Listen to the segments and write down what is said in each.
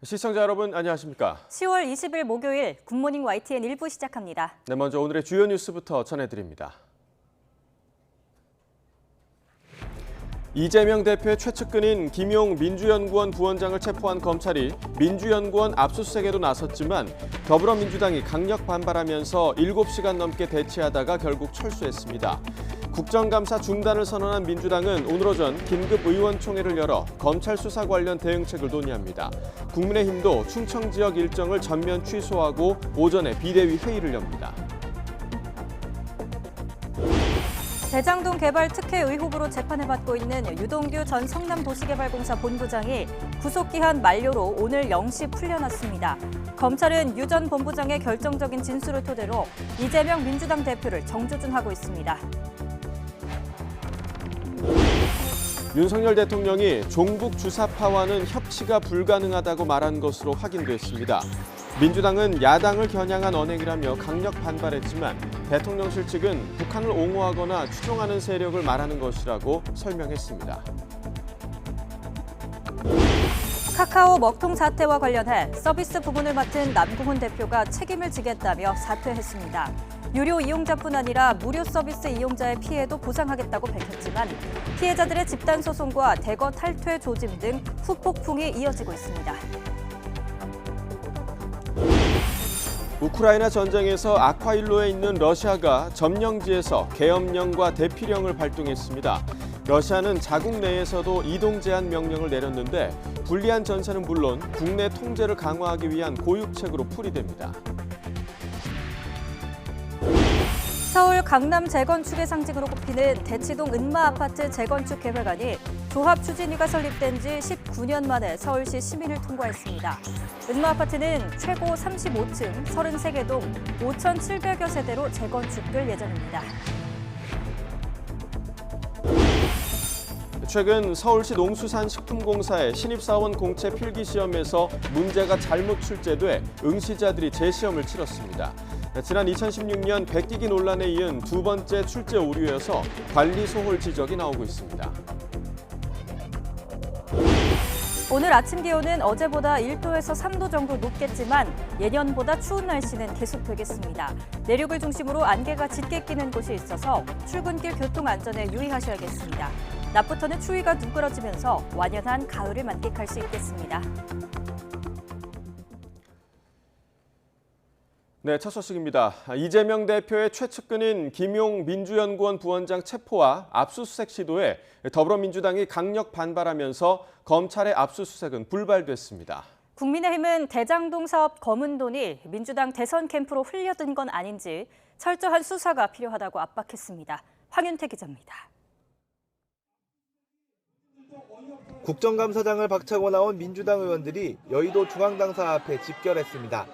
시청자 여러분 안녕하십니까? 10월 20일 목요일 굿모닝 YTN 1부 시작합니다. 네, 먼저 오늘의 주요 뉴스부터 전해드립니다. 이재명 대표의 최측근인 김용 민주연구원 부원장을 체포한 검찰이 민주연구원 압수수색에도 나섰지만 더불어민주당이 강력 반발하면서 7시간 넘게 대치하다가 결국 철수했습니다. 국정감사 중단을 선언한 민주당은 오늘 오전 긴급 의원총회를 열어 검찰 수사 관련 대응책을 논의합니다. 국민의힘도 충청 지역 일정을 전면 취소하고 오전에 비대위 회의를 엽니다. 대장동 개발 특혜 의혹으로 재판을 받고 있는 유동규 전 성남도시개발공사 본부장이 구속기한 만료로 오늘 0시 풀려났습니다. 검찰은 유 전 본부장의 결정적인 진술을 토대로 이재명 민주당 대표를 정조준하고 있습니다. 윤석열 대통령이 종북 주사파와는 협치가 불가능하다고 말한 것으로 확인됐습니다. 민주당은 야당을 겨냥한 언행이라며 강력 반발했지만 대통령실 측은 북한을 옹호하거나 추종하는 세력을 말하는 것이라고 설명했습니다. 카카오 먹통 사태와 관련해 서비스 부문을 맡은 남궁훈 대표가 책임을 지겠다며 사퇴했습니다. 유료 이용자뿐 아니라 무료 서비스 이용자의 피해도 보상하겠다고 밝혔지만 피해자들의 집단 소송과 대거 탈퇴 조짐 등 후폭풍이 이어지고 있습니다. 우크라이나 전쟁에서 아쿠아일로에 있는 러시아가 점령지에서 계엄령과 대피령을 발동했습니다. 러시아는 자국 내에서도 이동 제한 명령을 내렸는데 불리한 전세는 물론 국내 통제를 강화하기 위한 고육책으로 풀이됩니다. 서울 강남 재건축의 상징으로 꼽히는 대치동 은마아파트 재건축 계획안이 조합 추진위가 설립된 지 19년 만에 서울시 심의를 통과했습니다. 은마아파트는 최고 35층 33개 동 5,700여 세대로 재건축될 예정입니다. 최근 서울시 농수산식품공사의 신입사원 공채 필기시험에서 문제가 잘못 출제돼 응시자들이 재시험을 치렀습니다. 지난 2016년 백기기 논란에 이은 두 번째 출제 오류여서 관리 소홀 지적이 나오고 있습니다. 오늘 아침 기온은 어제보다 1도에서 3도 정도 높겠지만 예년보다 추운 날씨는 계속되겠습니다. 내륙을 중심으로 안개가 짙게 끼는 곳이 있어서 출근길 교통 안전에 유의하셔야겠습니다. 낮부터는 추위가 누그러지면서 완연한 가을을 만끽할 수 있겠습니다. 네, 첫 소식입니다. 이재명 대표의 최측근인 김용 민주연구원 부원장 체포와 압수수색 시도에 더불어민주당이 강력 반발하면서 검찰의 압수수색은 불발됐습니다. 국민의힘은 대장동 사업 검은 돈이 민주당 대선 캠프로 흘려든 건 아닌지 철저한 수사가 필요하다고 압박했습니다. 황윤태 기자입니다. 국정감사장을 박차고 나온 민주당 의원들이 여의도 중앙당사 앞에 집결했습니다.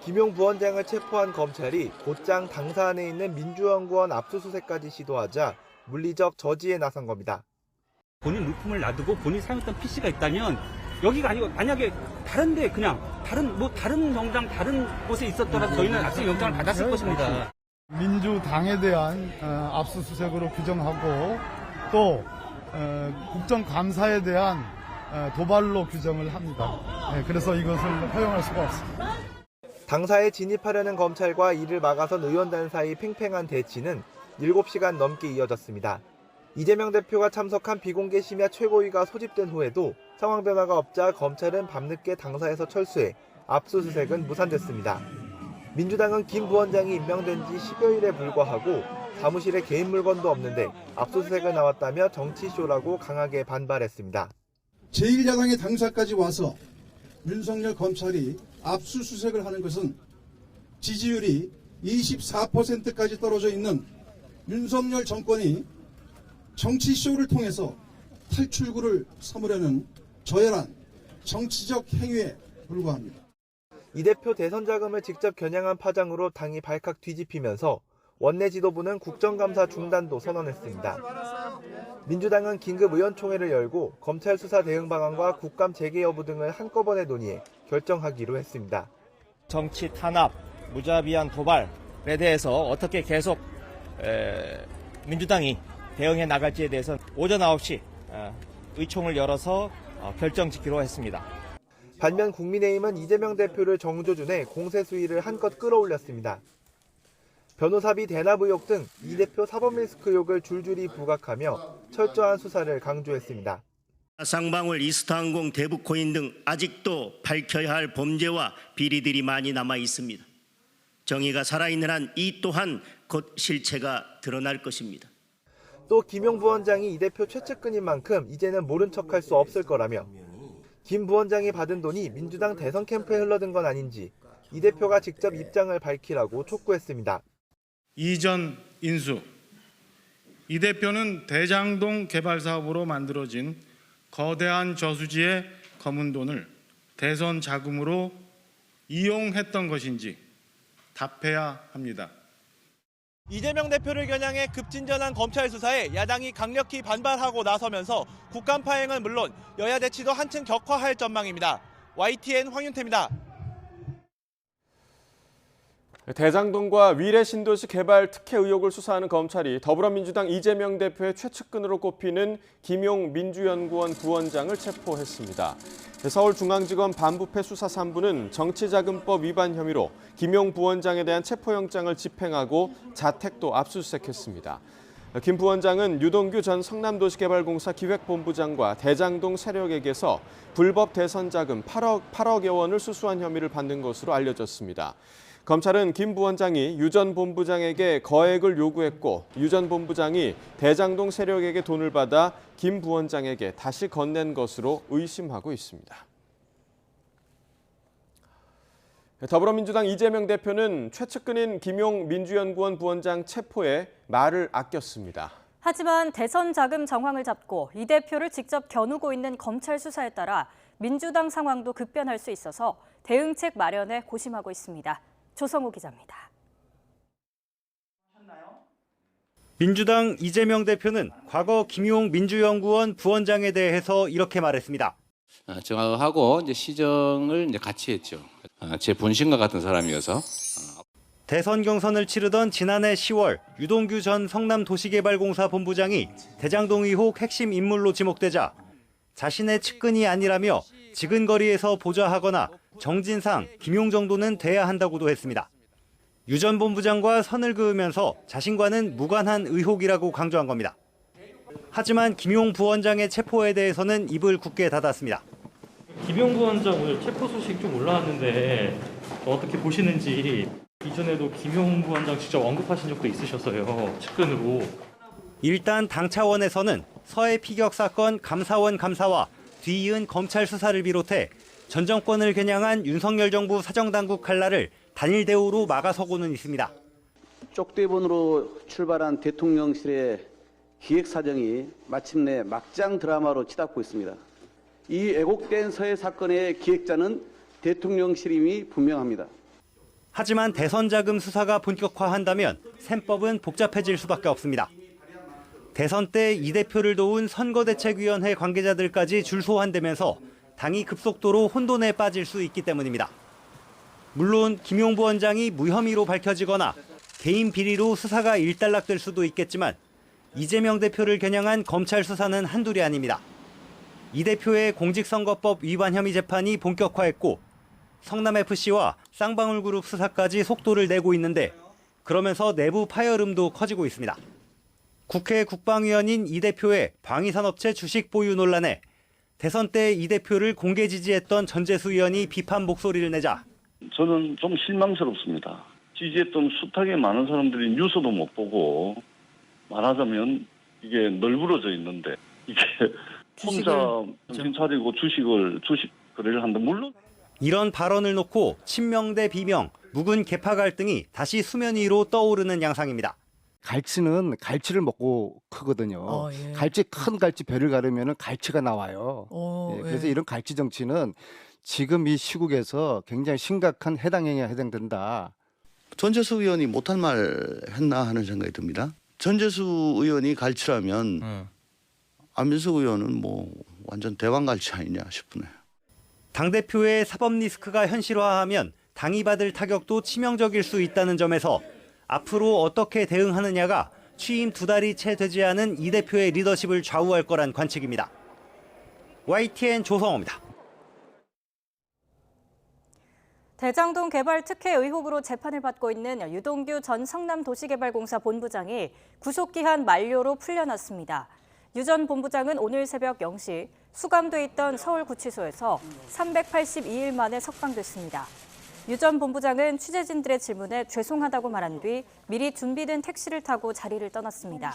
김용 부원장을 체포한 검찰이 곧장 당사 안에 있는 민주연구원 압수수색까지 시도하자 물리적 저지에 나선 겁니다. 본인 물품을 놔두고 본인이 사용했던 PC가 있다면 여기가 아니고 만약에 다른데 그냥 다른 정당 다른 곳에 있었더라도 저희는 압수수색 영장을 받았을 것입니다. 민주당에 대한 압수수색으로 규정하고 또 국정감사에 대한 도발로 규정을 합니다. 그래서 이것을 허용할 수가 없습니다. 당사에 진입하려는 검찰과 이를 막아선 의원단 사이 팽팽한 대치는 7시간 넘게 이어졌습니다. 이재명 대표가 참석한 비공개 심야 최고위가 소집된 후에도 상황 변화가 없자 검찰은 밤늦게 당사에서 철수해 압수수색은 무산됐습니다. 민주당은 김 부원장이 임명된 지 10여일에 불과하고 사무실에 개인 물건도 없는데 압수수색을 나왔다며 정치쇼라고 강하게 반발했습니다. 제1야당의 당사까지 와서 윤석열 검찰이 압수수색을 하는 것은 지지율이 24%까지 떨어져 있는 윤석열 정권이 정치쇼를 통해서 탈출구를 삼으려는 저열한 정치적 행위에 불과합니다. 이 대표 대선 자금을 직접 겨냥한 파장으로 당이 발칵 뒤집히면서 원내 지도부는 국정감사 중단도 선언했습니다. 민주당은 긴급 의원총회를 열고 검찰 수사 대응 방안과 국감 재개 여부 등을 한꺼번에 논의해 결정하기로 했습니다. 정치 탄압, 무자비한 도발에 대해서 어떻게 계속 민주당이 대응해 나갈지에 대해서는 오전 9시 의총을 열어서 결정 짓기로 했습니다. 반면 국민의힘은 이재명 대표를 정조준해 공세 수위를 한껏 끌어올렸습니다. 변호사비 대납 의혹 등 이 대표 사법 리스크 의혹을 줄줄이 부각하며 철저한 수사를 강조했습니다. 쌍방울, 이스타항공, 대북코인 등 아직도 밝혀야 할 범죄와 비리들이 많이 남아 있습니다. 정의가 살아있는 한 이 또한 곧 실체가 드러날 것입니다. 또 김용 부원장이 이 대표 최측근인 만큼 이제는 모른 척할 수 없을 거라며 김 부원장이 받은 돈이 민주당 대선 캠프에 흘러든 건 아닌지 이 대표가 직접 입장을 밝히라고 촉구했습니다. 이전 인수. 이 대표는 대장동 개발 사업으로 만들어진 거대한 저수지의 검은 돈을 대선 자금으로 이용했던 것인지 답해야 합니다. 이재명 대표를 겨냥해 급진전한 검찰 수사에 야당이 강력히 반발하고 나서면서 국감 파행은 물론 여야 대치도 한층 격화할 전망입니다. YTN 황윤태입니다. 대장동과 위례 신도시 개발 특혜 의혹을 수사하는 검찰이 더불어민주당 이재명 대표의 최측근으로 꼽히는 김용 민주연구원 부원장을 체포했습니다. 서울중앙지검 반부패 수사 3부는 정치자금법 위반 혐의로 김용 부원장에 대한 체포영장을 집행하고 자택도 압수수색했습니다. 김 부원장은 유동규 전 성남도시개발공사 기획본부장과 대장동 세력에게서 불법 대선 자금 8억여 원을 수수한 혐의를 받는 것으로 알려졌습니다. 검찰은 김 부원장이 유 전 본부장에게 거액을 요구했고 유 전 본부장이 대장동 세력에게 돈을 받아 김 부원장에게 다시 건넨 것으로 의심하고 있습니다. 더불어민주당 이재명 대표는 최측근인 김용 민주연구원 부원장 체포에 말을 아꼈습니다. 하지만 대선 자금 정황을 잡고 이 대표를 직접 겨누고 있는 검찰 수사에 따라 민주당 상황도 급변할 수 있어서 대응책 마련에 고심하고 있습니다. 조성우 기자입니다. 민주당 이재명 대표는 과거 김용 민주연구원 부원장에 대해서 이렇게 말했습니다. 정하고 이제 시정을 이제 같이 했죠. 제 본심과 같은 사람이어서. 대선 경선을 치르던 지난해 10월 유동규 전 성남도시개발공사 본부장이 대장동 의혹 핵심 인물로 지목되자 자신의 측근이 아니라며 지근거리에서 보좌하거나 정진상, 김용 정도는 돼야 한다고도 했습니다. 유 전 본부장과 선을 그으면서 자신과는 무관한 의혹이라고 강조한 겁니다. 하지만 김용 부원장의 체포에 대해서는 입을 굳게 닫았습니다. 김용 부원장 오늘 체포 소식 좀 올라왔는데 어떻게 보시는지. 이전에도 김용 부원장 직접 언급하신 적도 있으셔서요, 측근으로. 일단 당 차원에서는 서해 피격 사건 감사원 감사와 뒤이은 검찰 수사를 비롯해 전 정권을 겨냥한 윤석열 정부 사정당국 칼날을 단일 대우로 막아서고는 있습니다. 쪽대본으로 출발한 대통령실의 기획사정이 마침내 막장 드라마로 치닫고 있습니다. 이 왜곡된 서해 사건의 기획자는 대통령실임이 분명합니다. 하지만 대선 자금 수사가 본격화한다면 셈법은 복잡해질 수밖에 없습니다. 대선 때 이 대표를 도운 선거대책위원회 관계자들까지 줄소환되면서 당이 급속도로 혼돈에 빠질 수 있기 때문입니다. 물론 김용 부원장이 무혐의로 밝혀지거나 개인 비리로 수사가 일단락될 수도 있겠지만 이재명 대표를 겨냥한 검찰 수사는 한둘이 아닙니다. 이 대표의 공직선거법 위반 혐의 재판이 본격화했고 성남FC와 쌍방울그룹 수사까지 속도를 내고 있는데 그러면서 내부 파열음도 커지고 있습니다. 국회 국방위원인 이 대표의 방위산업체 주식 보유 논란에 대선 때 이 대표를 공개 지지했던 전재수 의원이 비판 목소리를 내자 저는 좀 실망스럽습니다. 지지했던 숱하게 많은 사람들이 뉴스도 못 보고 말하자면 이게 널브러져 있는데 이게 혼자 정신 차리고 주식 거래를 한다. 물론 이런 발언을 놓고 친명 대 비명, 묵은 계파 갈등이 다시 수면 위로 떠오르는 양상입니다. 갈치는 갈치를 먹고 크거든요. 예. 큰 갈치 배를 가르면 갈치가 나와요. 그래서 이런 갈치 정치는 지금 이 시국에서 굉장히 심각한 해당 행위에 해당된다. 전재수 의원이 못할 말 했나 하는 생각이 듭니다. 전재수 의원이 갈치라면 안민석 의원은 뭐 완전 대왕갈치 아니냐 싶네요. 당대표의 사법 리스크가 현실화하면 당이 받을 타격도 치명적일 수 있다는 점에서 앞으로 어떻게 대응하느냐가 취임 2달이 채 되지 않은 이 대표의 리더십을 좌우할 거란 관측입니다. YTN 조성호입니다. 대장동 개발 특혜 의혹으로 재판을 받고 있는 유동규 전 성남도시개발공사 본부장이 구속기한 만료로 풀려났습니다. 유 전 본부장은 오늘 새벽 0시 수감돼 있던 서울구치소에서 382일 만에 석방됐습니다. 유 전 본부장은 취재진들의 질문에 죄송하다고 말한 뒤 미리 준비된 택시를 타고 자리를 떠났습니다.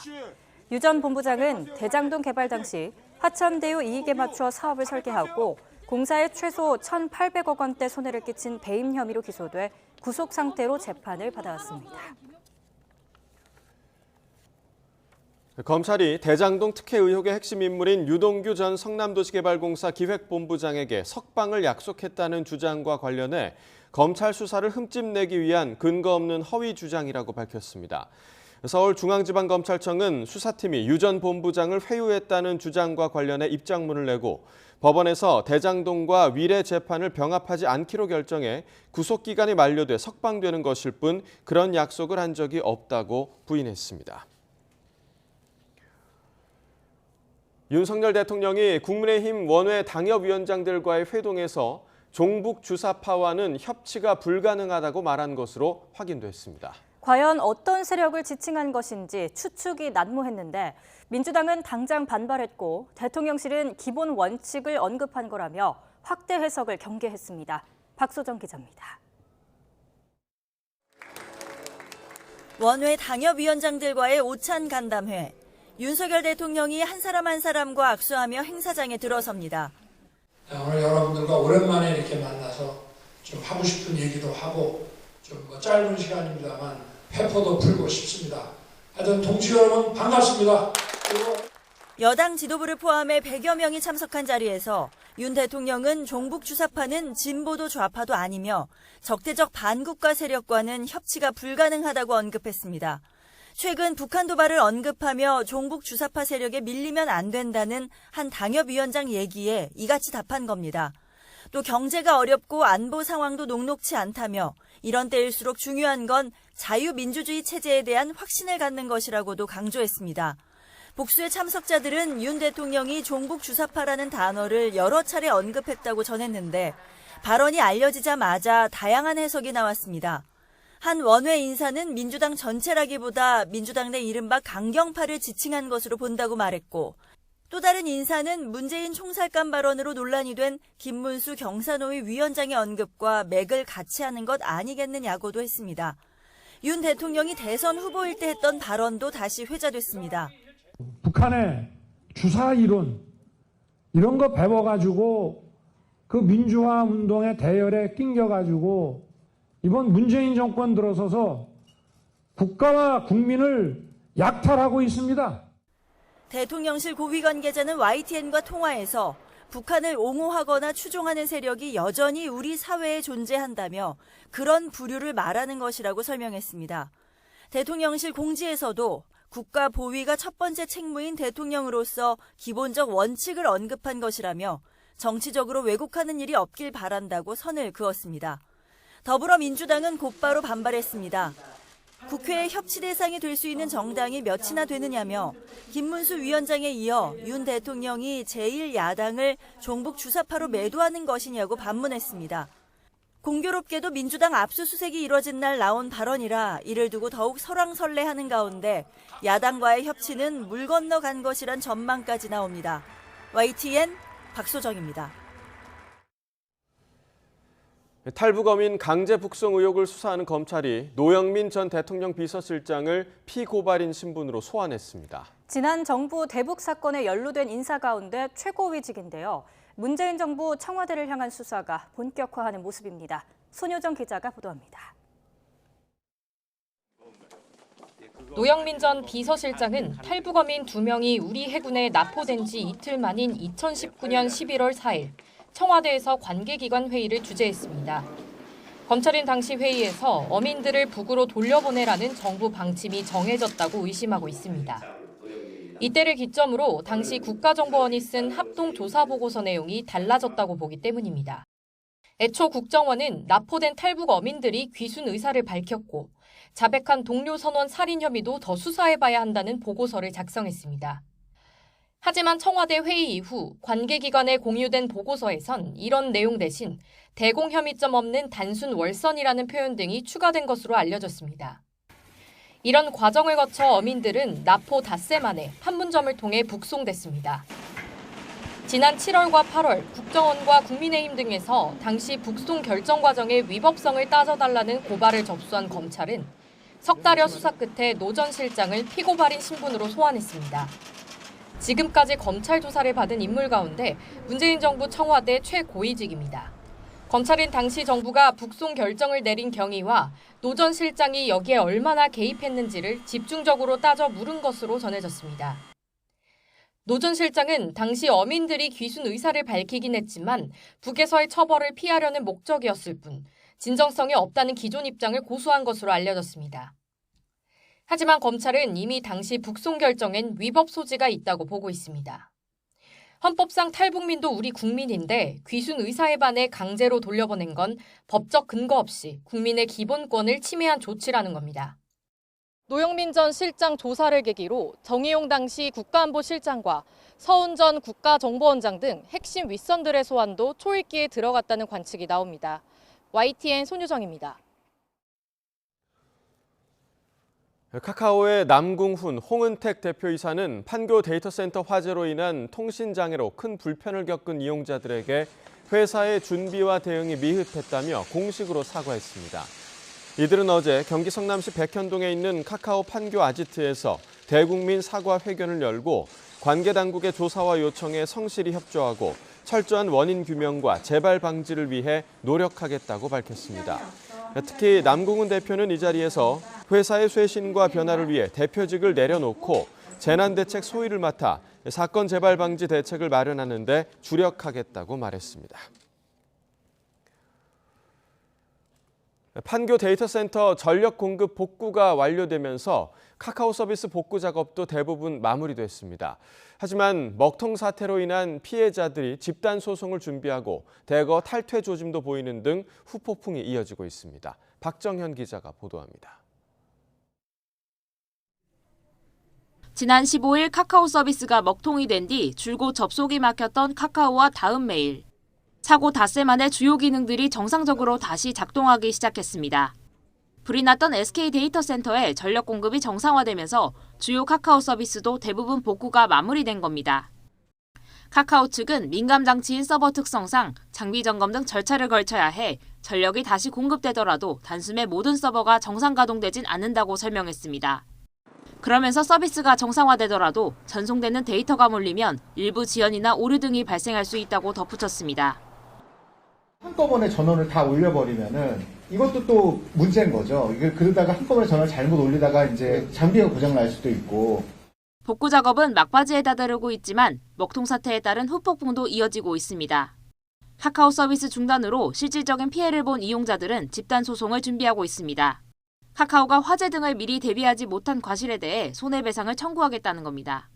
유 전 본부장은 대장동 개발 당시 하천대유 이익에 맞춰 사업을 설계하고 공사에 최소 1,800억 원대 손해를 끼친 배임 혐의로 기소돼 구속 상태로 재판을 받아왔습니다. 검찰이 대장동 특혜 의혹의 핵심 인물인 유동규 전 성남도시개발공사 기획본부장에게 석방을 약속했다는 주장과 관련해 검찰 수사를 흠집내기 위한 근거 없는 허위 주장이라고 밝혔습니다. 서울중앙지방검찰청은 수사팀이 유 전 본부장을 회유했다는 주장과 관련해 입장문을 내고 법원에서 대장동과 위례 재판을 병합하지 않기로 결정해 구속기간이 만료돼 석방되는 것일 뿐 그런 약속을 한 적이 없다고 부인했습니다. 윤석열 대통령이 국민의힘 원외 당협위원장들과의 회동에서 종북 주사파와는 협치가 불가능하다고 말한 것으로 확인됐습니다. 과연 어떤 세력을 지칭한 것인지 추측이 난무했는데 민주당은 당장 반발했고 대통령실은 기본 원칙을 언급한 거라며 확대 해석을 경계했습니다. 박소정 기자입니다. 원외 당협위원장들과의 오찬 간담회. 윤석열 대통령이 한 사람과 악수하며 행사장에 들어섭니다. 오늘 여러분들과 오랜만에 이렇게 만나서 좀 하고 싶은 얘기도 하고 좀 짧은 시간입니다만 회포도 풀고 싶습니다. 하여튼 동지 여러분 반갑습니다. 여당 지도부를 포함해 100여 명이 참석한 자리에서 윤 대통령은 종북 주사파는 진보도 좌파도 아니며 적대적 반국가 세력과는 협치가 불가능하다고 언급했습니다. 최근 북한 도발을 언급하며 종북 주사파 세력에 밀리면 안 된다는 한 당협위원장 얘기에 이같이 답한 겁니다. 또 경제가 어렵고 안보 상황도 녹록치 않다며 이런 때일수록 중요한 건 자유민주주의 체제에 대한 확신을 갖는 것이라고도 강조했습니다. 복수의 참석자들은 윤 대통령이 종북 주사파라는 단어를 여러 차례 언급했다고 전했는데 발언이 알려지자마자 다양한 해석이 나왔습니다. 한 원외 인사는 민주당 전체라기보다 민주당 내 이른바 강경파를 지칭한 것으로 본다고 말했고 또 다른 인사는 문재인 총살감 발언으로 논란이 된 김문수 경사노위 위원장의 언급과 맥을 같이 하는 것 아니겠느냐고도 했습니다. 윤 대통령이 대선 후보일 때 했던 발언도 다시 회자됐습니다. 북한의 주사 이론 이런 거 배워가지고 그 민주화 운동의 대열에 낑겨가지고 이번 문재인 정권 들어서서 국가와 국민을 약탈하고 있습니다. 대통령실 고위 관계자는 YTN과 통화에서 북한을 옹호하거나 추종하는 세력이 여전히 우리 사회에 존재한다며 그런 부류를 말하는 것이라고 설명했습니다. 대통령실 공지에서도 국가 보위가 첫 번째 책무인 대통령으로서 기본적 원칙을 언급한 것이라며 정치적으로 왜곡하는 일이 없길 바란다고 선을 그었습니다. 더불어민주당은 곧바로 반발했습니다. 국회의 협치 대상이 될 수 있는 정당이 몇이나 되느냐며 김문수 위원장에 이어 윤 대통령이 제1야당을 종북 주사파로 매도하는 것이냐고 반문했습니다. 공교롭게도 민주당 압수수색이 이뤄진 날 나온 발언이라 이를 두고 더욱 설왕설래하는 가운데 야당과의 협치는 물 건너간 것이란 전망까지 나옵니다. YTN 박소정입니다. 탈북어민 강제 북송 의혹을 수사하는 검찰이 노영민 전 대통령 비서실장을 피고발인 신분으로 소환했습니다. 지난 정부 대북 사건에 연루된 인사 가운데 최고위직인데요. 문재인 정부 청와대를 향한 수사가 본격화하는 모습입니다. 손효정 기자가 보도합니다. 노영민 전 비서실장은 탈북어민 2명이 우리 해군에 납포된 지 이틀 만인 2019년 11월 4일 청와대에서 관계기관 회의를 주재했습니다. 검찰은 당시 회의에서 어민들을 북으로 돌려보내라는 정부 방침이 정해졌다고 의심하고 있습니다. 이때를 기점으로 당시 국가정보원이 쓴 합동조사보고서 내용이 달라졌다고 보기 때문입니다. 애초 국정원은 납포된 탈북 어민들이 귀순 의사를 밝혔고 자백한 동료 선원 살인 혐의도 더 수사해봐야 한다는 보고서를 작성했습니다. 하지만 청와대 회의 이후 관계기관에 공유된 보고서에선 이런 내용 대신 대공 혐의점 없는 단순 월선이라는 표현 등이 추가된 것으로 알려졌습니다. 이런 과정을 거쳐 어민들은 나포 닷새 만에 판문점을 통해 북송됐습니다. 지난 7월과 8월 국정원과 국민의힘 등에서 당시 북송 결정 과정의 위법성을 따져달라는 고발을 접수한 검찰은 석 달여 수사 끝에 노 전 실장을 피고발인 신분으로 소환했습니다. 지금까지 검찰 조사를 받은 인물 가운데 문재인 정부 청와대 최고위직입니다. 검찰은 당시 정부가 북송 결정을 내린 경위와 노 전 실장이 여기에 얼마나 개입했는지를 집중적으로 따져 물은 것으로 전해졌습니다. 노 전 실장은 당시 어민들이 귀순 의사를 밝히긴 했지만 북에서의 처벌을 피하려는 목적이었을 뿐 진정성이 없다는 기존 입장을 고수한 것으로 알려졌습니다. 하지만 검찰은 이미 당시 북송 결정엔 위법 소지가 있다고 보고 있습니다. 헌법상 탈북민도 우리 국민인데 귀순 의사에 반해 강제로 돌려보낸 건 법적 근거 없이 국민의 기본권을 침해한 조치라는 겁니다. 노영민 전 실장 조사를 계기로 정의용 당시 국가안보실장과 서훈 전 국가정보원장 등 핵심 윗선들의 소환도 초읽기에 들어갔다는 관측이 나옵니다. YTN 손유정입니다. 카카오의 남궁훈, 홍은택 대표이사는 판교 데이터센터 화재로 인한 통신장애로 큰 불편을 겪은 이용자들에게 회사의 준비와 대응이 미흡했다며 공식으로 사과했습니다. 이들은 어제 경기 성남시 백현동에 있는 카카오 판교 아지트에서 대국민 사과 회견을 열고 관계 당국의 조사와 요청에 성실히 협조하고 철저한 원인 규명과 재발 방지를 위해 노력하겠다고 밝혔습니다. 특히 남궁훈 대표는 이 자리에서 회사의 쇄신과 변화를 위해 대표직을 내려놓고 재난대책 소위를 맡아 사건 재발 방지 대책을 마련하는 데 주력하겠다고 말했습니다. 판교 데이터센터 전력 공급 복구가 완료되면서 카카오 서비스 복구 작업도 대부분 마무리됐습니다. 하지만 먹통 사태로 인한 피해자들이 집단 소송을 준비하고 대거 탈퇴 조짐도 보이는 등 후폭풍이 이어지고 있습니다. 박정현 기자가 보도합니다. 지난 15일 카카오 서비스가 먹통이 된 뒤 줄곧 접속이 막혔던 카카오와 다음 메일. 사고 닷새 만에 주요 기능들이 정상적으로 다시 작동하기 시작했습니다. 불이 났던 SK 데이터센터에 전력 공급이 정상화되면서 주요 카카오 서비스도 대부분 복구가 마무리된 겁니다. 카카오 측은 민감 장치인 서버 특성상 장비 점검 등 절차를 걸쳐야 해 전력이 다시 공급되더라도 단숨에 모든 서버가 정상 가동되진 않는다고 설명했습니다. 그러면서 서비스가 정상화되더라도 전송되는 데이터가 몰리면 일부 지연이나 오류 등이 발생할 수 있다고 덧붙였습니다. 한꺼번에 전원을 다 올려버리면은 이것도 또 문제인 거죠. 그러다가 한꺼번에 전원을 잘못 올리다가 이제 장비가 고장 날 수도 있고. 복구 작업은 막바지에 다다르고 있지만 먹통 사태에 따른 후폭풍도 이어지고 있습니다. 카카오 서비스 중단으로 실질적인 피해를 본 이용자들은 집단 소송을 준비하고 있습니다. 카카오가 화재 등을 미리 대비하지 못한 과실에 대해 손해배상을 청구하겠다는 겁니다.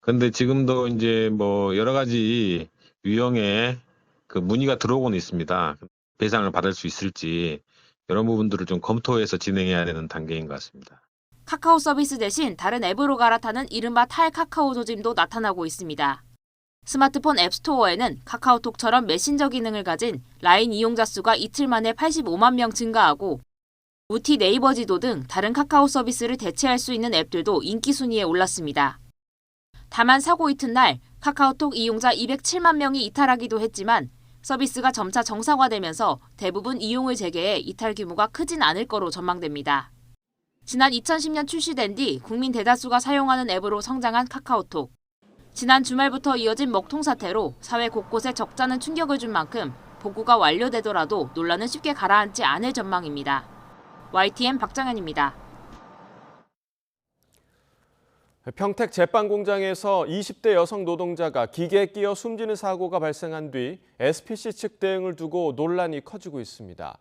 그런데 지금도 이제 뭐 여러 가지 유형의 그 문의가 들어오고는 있습니다. 배상을 받을 수 있을지 이런 부분들을 좀 검토해서 진행해야 되는 단계인 것 같습니다. 카카오 서비스 대신 다른 앱으로 갈아타는 이른바 탈카카오 조짐도 나타나고 있습니다. 스마트폰 앱스토어에는 카카오톡처럼 메신저 기능을 가진 라인 이용자 수가 이틀 만에 85만 명 증가하고 무티 네이버 지도 등 다른 카카오 서비스를 대체할 수 있는 앱들도 인기 순위에 올랐습니다. 다만 사고 이튿날 카카오톡 이용자 207만 명이 이탈하기도 했지만 서비스가 점차 정상화되면서 대부분 이용을 재개해 이탈 규모가 크진 않을 거로 전망됩니다. 지난 2010년 출시된 뒤 국민 대다수가 사용하는 앱으로 성장한 카카오톡. 지난 주말부터 이어진 먹통 사태로 사회 곳곳에 적잖은 충격을 준 만큼 복구가 완료되더라도 논란은 쉽게 가라앉지 않을 전망입니다. YTN 박정현입니다. 평택 제빵 공장에서 20대 여성 노동자가 기계에 끼어 숨지는 사고가 발생한 뒤 SPC 측 대응을 두고 논란이 커지고 있습니다.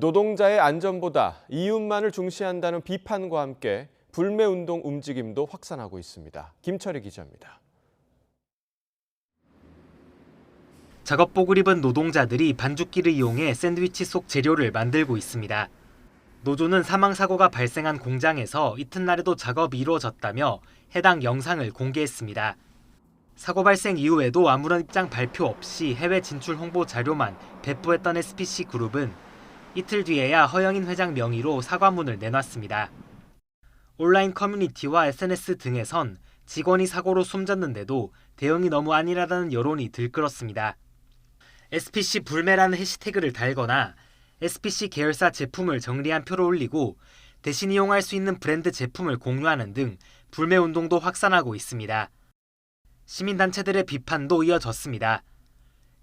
노동자의 안전보다 이윤만을 중시한다는 비판과 함께 불매운동 움직임도 확산하고 있습니다. 김철희 기자입니다. 작업복을 입은 노동자들이 반죽기를 이용해 샌드위치 속 재료를 만들고 있습니다. 노조는 사망사고가 발생한 공장에서 이튿날에도 작업이 이루어졌다며 해당 영상을 공개했습니다. 사고 발생 이후에도 아무런 입장 발표 없이 해외 진출 홍보 자료만 배포했던 SPC 그룹은 이틀 뒤에야 허영인 회장 명의로 사과문을 내놨습니다. 온라인 커뮤니티와 SNS 등에선 직원이 사고로 숨졌는데도 대응이 너무 안일하다는 여론이 들끓었습니다. SPC 불매라는 해시태그를 달거나 SPC 계열사 제품을 정리한 표를 올리고 대신 이용할 수 있는 브랜드 제품을 공유하는 등 불매 운동도 확산하고 있습니다. 시민단체들의 비판도 이어졌습니다.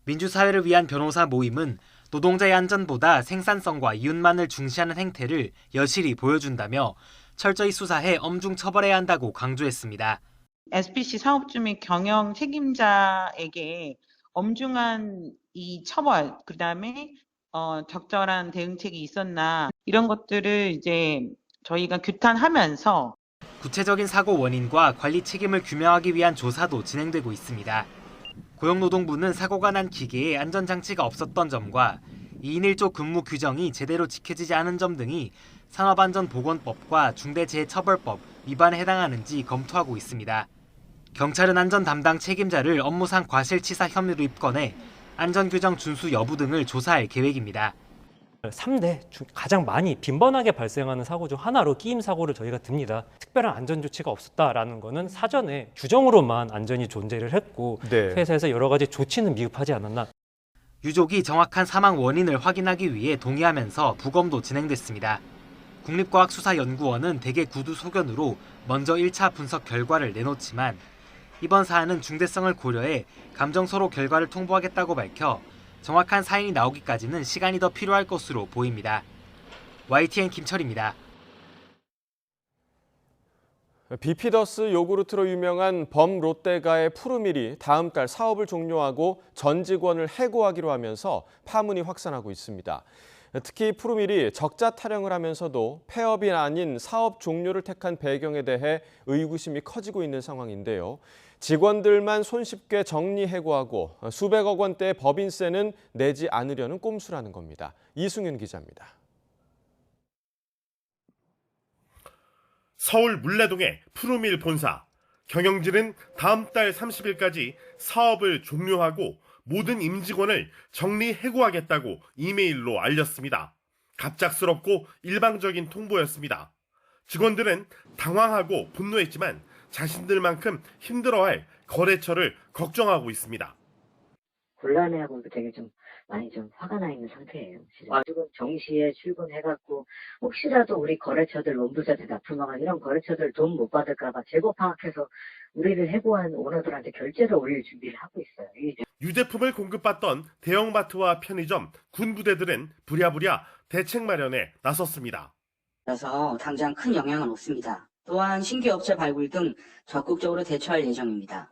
민주사회를 위한 변호사 모임은 노동자의 안전보다 생산성과 이윤만을 중시하는 행태를 여실히 보여준다며 철저히 수사해 엄중 처벌해야 한다고 강조했습니다. SPC 사업주 및 경영 책임자에게 엄중한 이 처벌, 그다음에 적절한 대응책이 있었나 이런 것들을 이제 저희가 규탄하면서 구체적인 사고 원인과 관리 책임을 규명하기 위한 조사도 진행되고 있습니다. 고용노동부는 사고가 난 기계에 안전장치가 없었던 점과 2인 1조 근무 규정이 제대로 지켜지지 않은 점 등이 산업안전보건법과 중대재해처벌법 위반에 해당하는지 검토하고 있습니다. 경찰은 안전 담당 책임자를 업무상 과실치사 혐의로 입건해 안전규정 준수 여부 등을 조사할 계획입니다. 3대 가장 많이 빈번하게 발생하는 사고 중 하나로 끼임 사고를 저희가 듭니다. 특별한 안전 조치가 없었다라는 거는 사전에 규정으로만 안전이 존재를 했고 회사에서 여러 가지 조치는 미흡하지 않았나. 유족이 정확한 사망 원인을 확인하기 위해 동의하면서 부검도 진행됐습니다. 국립과학수사연구원은 대개 구두 소견으로 먼저 1차 분석 결과를 내놓지만 이번 사안은 중대성을 고려해 감정서로 결과를 통보하겠다고 밝혀 정확한 사인이 나오기까지는 시간이 더 필요할 것으로 보입니다. YTN 김철입니다. 비피더스 요구르트로 유명한 범롯데가의 푸르밀이 다음 달 사업을 종료하고 전 직원을 해고하기로 하면서 파문이 확산하고 있습니다. 특히 푸르밀이 적자 타령을 하면서도 폐업이 아닌 사업 종료를 택한 배경에 대해 의구심이 커지고 있는 상황인데요. 직원들만 손쉽게 정리해고하고 수백억 원대의 법인세는 내지 않으려는 꼼수라는 겁니다. 이승윤 기자입니다. 서울 물레동의 푸르밀 본사. 경영진은 다음 달 30일까지 사업을 종료하고 모든 임직원을 정리해고하겠다고 이메일로 알렸습니다. 갑작스럽고 일방적인 통보였습니다. 직원들은 당황하고 분노했지만 자신들만큼 힘들어할 거래처를 걱정하고 있습니다. 곤란해하고 되게 좀 많이 좀 화가 나 있는 상태예요. 지금 정시에 출근해갖고 혹시라도 우리 거래처들 원부자들 납품하거나 이런 거래처들 돈 못 받을까봐 재고 파악해서 우리를 해고한 오너들한테 결제를 올릴 준비를 하고 있어요. 유제품을 공급받던 대형마트와 편의점, 군부대들은 부랴부랴 대책 마련에 나섰습니다. 그래서 당장 큰 영향은 없습니다. 또한 신규 업체 발굴 등 적극적으로 대처할 예정입니다.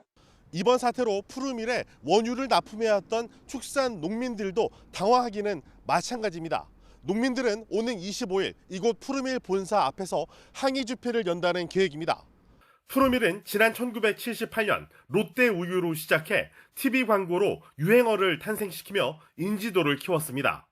이번 사태로 푸르밀에 원유를 납품해왔던 축산 농민들도 당황하기는 마찬가지입니다. 농민들은 오는 25일 이곳 푸르밀 본사 앞에서 항의 집회를 연다는 계획입니다. 푸르밀은 지난 1978년 롯데 우유로 시작해 TV 광고로 유행어를 탄생시키며 인지도를 키웠습니다.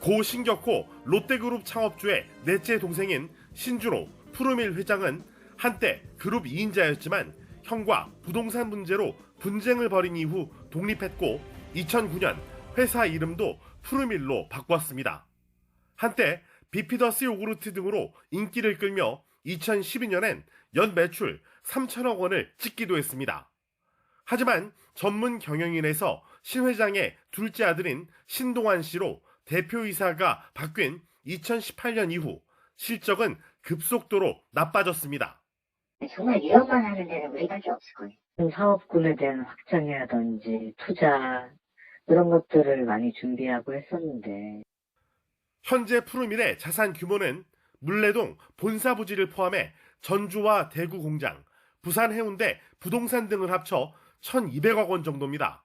고 신격호 롯데그룹 창업주의 넷째 동생인 신준호 푸르밀 회장은 한때 그룹 2인자였지만 형과 부동산 문제로 분쟁을 벌인 이후 독립했고 2009년 회사 이름도 푸르밀로 바꿨습니다. 한때 비피더스 요구르트 등으로 인기를 끌며 2012년엔 연 매출 3천억 원을 찍기도 했습니다. 하지만 전문 경영인에서 신 회장의 둘째 아들인 신동환 씨로 대표이사가 바뀐 2018년 이후 실적은 급속도로 나빠졌습니다. 정말 이런만 하는 데는 우리밖에 없을 거예요. 사업군에 대한 확장이라든지 투자 그런 것들을 많이 준비하고 했었는데 현재 푸르밀의 자산 규모는 물레동 본사 부지를 포함해 전주와 대구 공장, 부산 해운대 부동산 등을 합쳐 1,200억 원 정도입니다.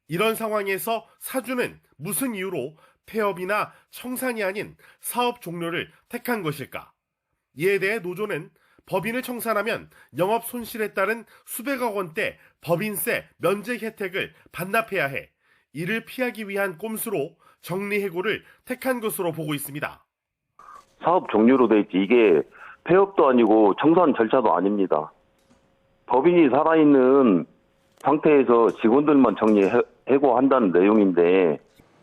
이런 상황에서 사주는 무슨 이유로 폐업이나 청산이 아닌 사업 종료를 택한 것일까? 이에 대해 노조는 법인을 청산하면 영업 손실에 따른 수백억 원대 법인세 면제 혜택을 반납해야 해 이를 피하기 위한 꼼수로 정리해고를 택한 것으로 보고 있습니다. 사업 종료로 돼 있지 이게 폐업도 아니고 청산 절차도 아닙니다. 법인이 살아있는 상태에서 직원들만 해고한다는 내용인데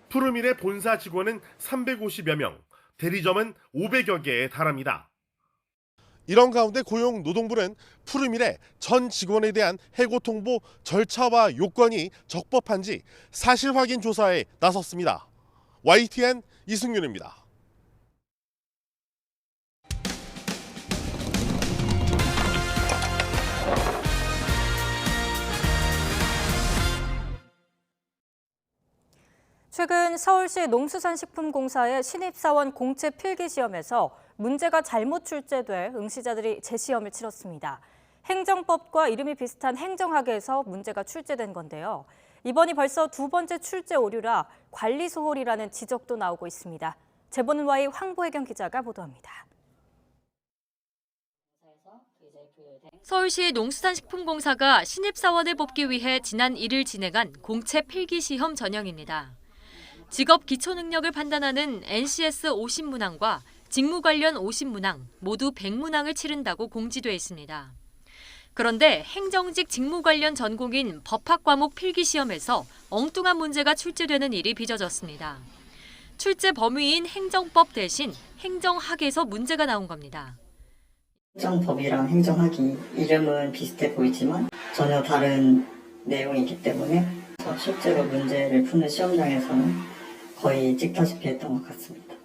푸르밀의 본사 직원은 350여 명, 대리점은 500여 개에 달합니다. 이런 가운데 고용노동부는 푸르밀의 전 직원에 대한 해고 통보 절차와 요건이 적법한지 사실 확인 조사에 나섰습니다. YTN 이승윤입니다. 최근 서울시 농수산식품공사의 신입사원 공채 필기시험에서 문제가 잘못 출제돼 응시자들이 재시험을 치렀습니다. 행정법과 이름이 비슷한 행정학에서 문제가 출제된 건데요. 이번이 벌써 두 번째 출제 오류라 관리 소홀이라는 지적도 나오고 있습니다. 제보는 Y 황보혜경 기자가 보도합니다. 서울시 농수산식품공사가 신입사원을 뽑기 위해 지난 1일 진행한 공채 필기시험 전형입니다. 직업 기초 능력을 판단하는 NCS 50문항과 직무 관련 50문항, 모두 100문항을 치른다고 공지돼 있습니다. 그런데 행정직 직무 관련 전공인 법학 과목 필기시험에서 엉뚱한 문제가 출제되는 일이 빚어졌습니다. 출제 범위인 행정법 대신 행정학에서 문제가 나온 겁니다. 행정법이랑 행정학이 이름은 비슷해 보이지만 전혀 다른 내용이기 때문에 실제로 문제를 푸는 시험장에서는 거의 찍다시피 했던 것 같습니다.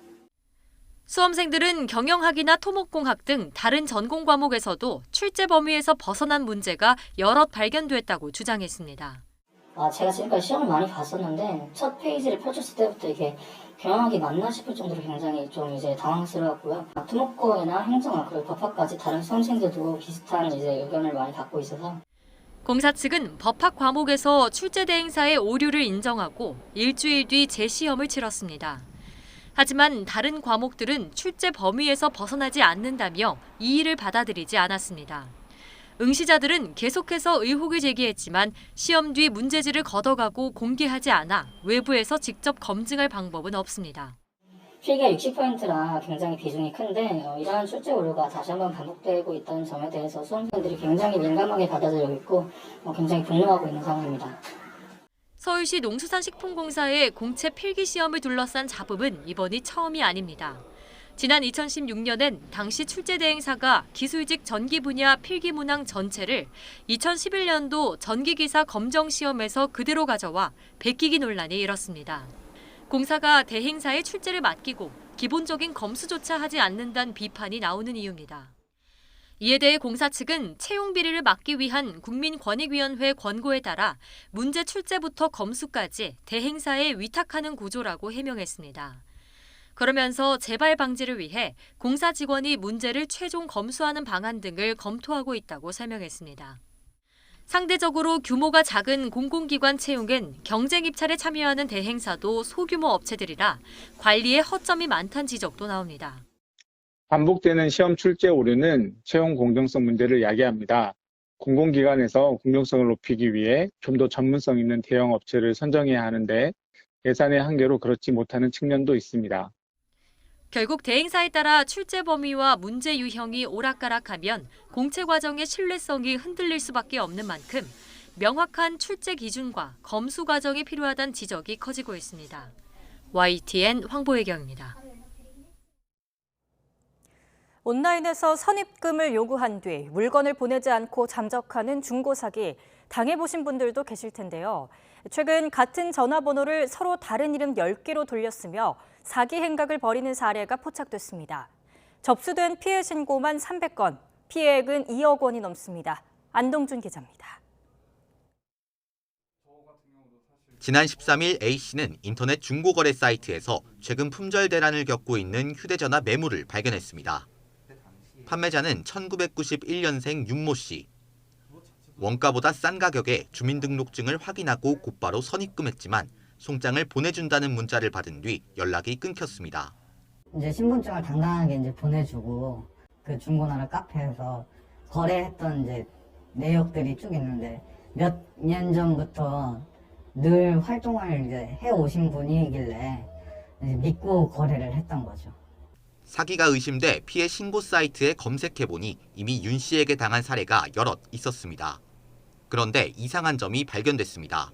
수험생들은 경영학이나 토목공학 등 다른 전공 과목에서도 출제 범위에서 벗어난 문제가 여럿 발견됐다고 주장했습니다. 제가 지금까지 시험을 많이 봤었는데 첫 페이지를 펼쳤을 때부터 이게 경영학이 맞나 싶을 정도로 굉장히 좀 이제 당황스러웠고요. 토목과나 행정학 그리고 법학까지 다른 수험생들도 비슷한 이제 의견을 많이 갖고 있어서 공사 측은 법학 과목에서 출제 대행사의 오류를 인정하고 일주일 뒤 재시험을 치렀습니다. 하지만 다른 과목들은 출제 범위에서 벗어나지 않는다며 이의를 받아들이지 않았습니다. 응시자들은 계속해서 의혹을 제기했지만 시험 뒤 문제지를 걷어가고 공개하지 않아 외부에서 직접 검증할 방법은 없습니다. 필기가 60%라 굉장히 비중이 큰데 이러한 출제 오류가 다시 한번 반복되고 있다는 점에 대해서 수험생들이 굉장히 민감하게 받아들이고 있고 굉장히 분노하고 있는 상황입니다. 서울시 농수산식품공사의 공채 필기시험을 둘러싼 잡음은 이번이 처음이 아닙니다. 지난 2016년엔 당시 출제 대행사가 기술직 전기 분야 필기 문항 전체를 2011년도 전기기사 검정시험에서 그대로 가져와 베끼기 논란이 일었습니다. 공사가 대행사의 출제를 맡기고 기본적인 검수조차 하지 않는다는 비판이 나오는 이유입니다. 이에 대해 공사 측은 채용 비리를 막기 위한 국민권익위원회 권고에 따라 문제 출제부터 검수까지 대행사에 위탁하는 구조라고 해명했습니다. 그러면서 재발 방지를 위해 공사 직원이 문제를 최종 검수하는 방안 등을 검토하고 있다고 설명했습니다. 상대적으로 규모가 작은 공공기관 채용엔 경쟁 입찰에 참여하는 대행사도 소규모 업체들이라 관리에 허점이 많다는 지적도 나옵니다. 반복되는 시험 출제 오류는 채용 공정성 문제를 야기합니다. 공공기관에서 공정성을 높이기 위해 좀 더 전문성 있는 대형 업체를 선정해야 하는데 예산의 한계로 그렇지 못하는 측면도 있습니다. 결국 대행사에 따라 출제 범위와 문제 유형이 오락가락하면 공채 과정의 신뢰성이 흔들릴 수밖에 없는 만큼 명확한 출제 기준과 검수 과정이 필요하다는 지적이 커지고 있습니다. YTN 황보혜경입니다. 온라인에서 선입금을 요구한 뒤 물건을 보내지 않고 잠적하는 중고 사기 당해보신 분들도 계실 텐데요. 최근 같은 전화번호를 서로 다른 이름 10개로 돌렸으며 사기 행각을 벌이는 사례가 포착됐습니다. 접수된 피해 신고만 300건, 피해액은 2억 원이 넘습니다. 안동준 기자입니다. 지난 13일 A씨는 인터넷 중고거래 사이트에서 최근 품절 대란을 겪고 있는 휴대전화 매물을 발견했습니다. 판매자는 1991년생 윤모 씨. 원가보다 싼 가격에 주민등록증을 확인하고 곧바로 선입금했지만 송장을 보내준다는 문자를 받은 뒤 연락이 끊겼습니다. 이제 신분증을 당당하게 이제 보내주고 그 중고나라 카페에서 거래했던 이제 내역들이 쭉 있는데 몇 년 전부터 늘 활동을 이제 해 오신 분이길래 이제 믿고 거래를 했던 거죠. 사기가 의심돼 피해 신고 사이트에 검색해보니 이미 윤 씨에게 당한 사례가 여럿 있었습니다. 그런데 이상한 점이 발견됐습니다.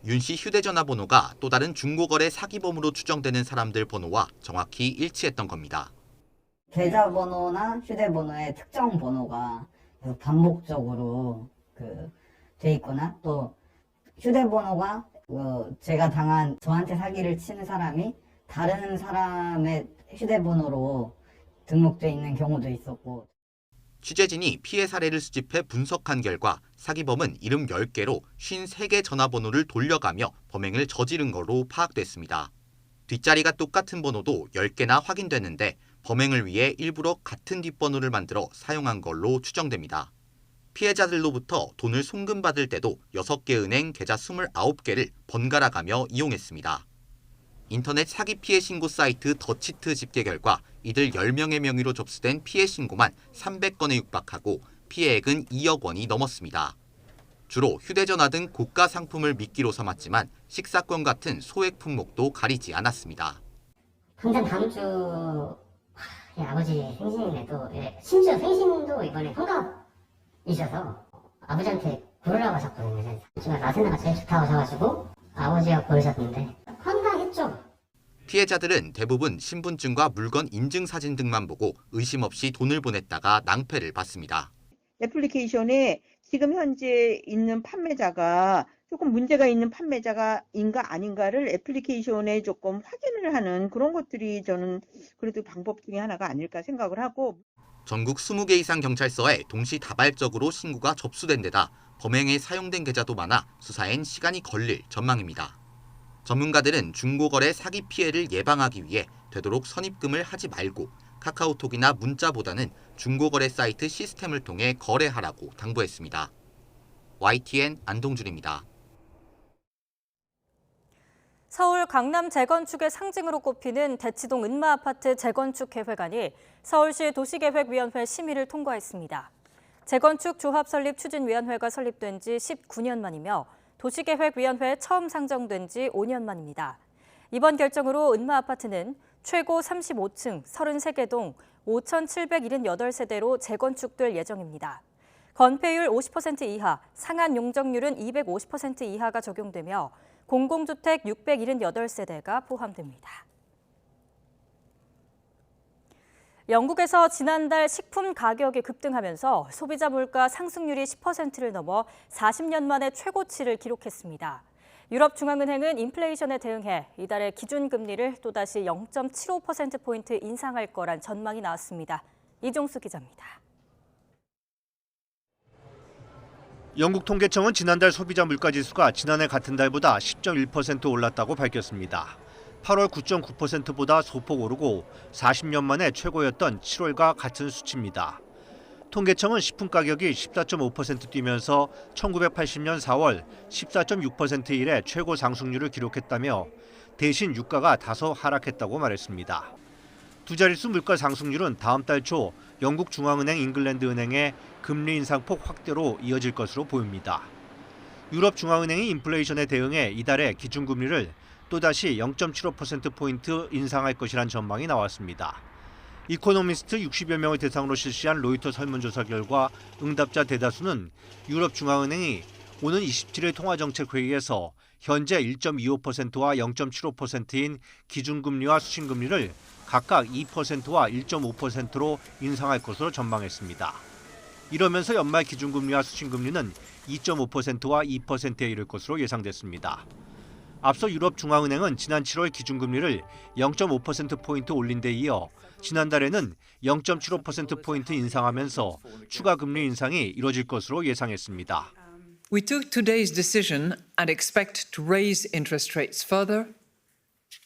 윤 씨 휴대전화 번호가 또 다른 중고거래 사기범으로 추정되는 사람들 번호와 정확히 일치했던 겁니다. 계좌번호나 휴대번호에 특정 번호가 반복적으로 돼 있거나 또 휴대번호가 제가 당한 저한테 사기를 치는 사람이 다른 사람의 휴대번호로 등록돼 있는 경우도 있었고. 취재진이 피해 사례를 수집해 분석한 결과 사기범은 이름 10개로 53개 전화번호를 돌려가며 범행을 저지른 걸로 파악됐습니다. 뒷자리가 똑같은 번호도 10개나 확인됐는데 범행을 위해 일부러 같은 뒷번호를 만들어 사용한 걸로 추정됩니다. 피해자들로부터 돈을 송금받을 때도 6개 은행 계좌 29개를 번갈아 가며 이용했습니다. 인터넷 사기 피해 신고 사이트 더치트 집계 결과 이들 10명의 명의로 접수된 피해 신고만 300건에 육박하고 피해액은 2억 원이 넘었습니다. 주로 휴대전화 등 고가 상품을 미끼로 삼았지만 식사권 같은 소액 품목도 가리지 않았습니다. 당장 다음 주 아버지 생신인데도 심지어 생신도 이번에 환갑이셔서 아버지한테 고르라고 하셨거든요. 제가 라세나가 제일 좋다고 하셔가지고 아버지가 고르셨는데 황당했죠. 피해자들은 대부분 신분증과 물건 인증사진 등만 보고 의심 없이 돈을 보냈다가 낭패를 봤습니다. 애플리케이션에 지금 현재 있는 판매자가 조금 문제가 있는 판매자가인가 아닌가를 애플리케이션에 조금 확인을 하는 그런 것들이 저는 그래도 방법 중에 하나가 아닐까 생각을 하고. 전국 20개 이상 경찰서에 동시다발적으로 신고가 접수된 데다 범행에 사용된 계좌도 많아 수사엔 시간이 걸릴 전망입니다. 전문가들은 중고거래 사기 피해를 예방하기 위해 되도록 선입금을 하지 말고 카카오톡이나 문자보다는 중고거래 사이트 시스템을 통해 거래하라고 당부했습니다. YTN 안동준입니다. 서울 강남 재건축의 상징으로 꼽히는 대치동 은마아파트 재건축 계획안이 서울시 도시계획위원회 심의를 통과했습니다. 재건축 조합 설립 추진위원회가 설립된 지 19년 만이며 도시계획위원회에 처음 상정된 지 5년 만입니다. 이번 결정으로 은마아파트는 최고 35층 33개 동 5,778세대로 재건축될 예정입니다. 건폐율 50% 이하, 상한 용적률은 250% 이하가 적용되며 공공주택 678세대가 포함됩니다. 영국에서 지난달 식품 가격이 급등하면서 소비자 물가 상승률이 10%를 넘어 40년 만에 최고치를 기록했습니다. 유럽중앙은행은 인플레이션에 대응해 이달의 기준금리를 또다시 0.75%포인트 인상할 거란 전망이 나왔습니다. 이종수 기자입니다. 영국 통계청은 지난달 소비자 물가지수가 지난해 같은 달보다 10.1% 올랐다고 밝혔습니다. 8월 9.9%보다 소폭 오르고 40년 만에 최고였던 7월과 같은 수치입니다. 통계청은 식품 가격이 14.5% 뛰면서 1980년 4월 14.6% 이래 최고 상승률을 기록했다며 대신 유가가 다소 하락했다고 말했습니다. 두 자릿수 물가 상승률은 다음 달 초 영국 중앙은행 잉글랜드은행의 금리 인상폭 확대로 이어질 것으로 보입니다. 유럽 중앙은행이 인플레이션에 대응해 이달에 기준금리를 또다시 0.75%포인트 인상할 것이란 전망이 나왔습니다. 이코노미스트 60여 명을 대상으로 실시한 로이터 설문조사 결과 응답자 대다수는 유럽 중앙은행이 오는 27일 통화정책회의에서 현재 1.25%와 0.75%인 기준금리와 수신금리를 각각 2%와 1.5%로 인상할 것으로 전망했습니다. 이러면서 연말 기준금리와 수신금리는 2.5%와 2%에 이를 것으로 예상됐습니다. 앞서 유럽 중앙은행은 지난 7월 기준금리를 0.5%포인트 올린 데 이어 지난달에는 0.75%포인트 인상하면서 추가 금리 인상이 이뤄질 것으로 예상했습니다. We took today's decision and expect to raise interest rates further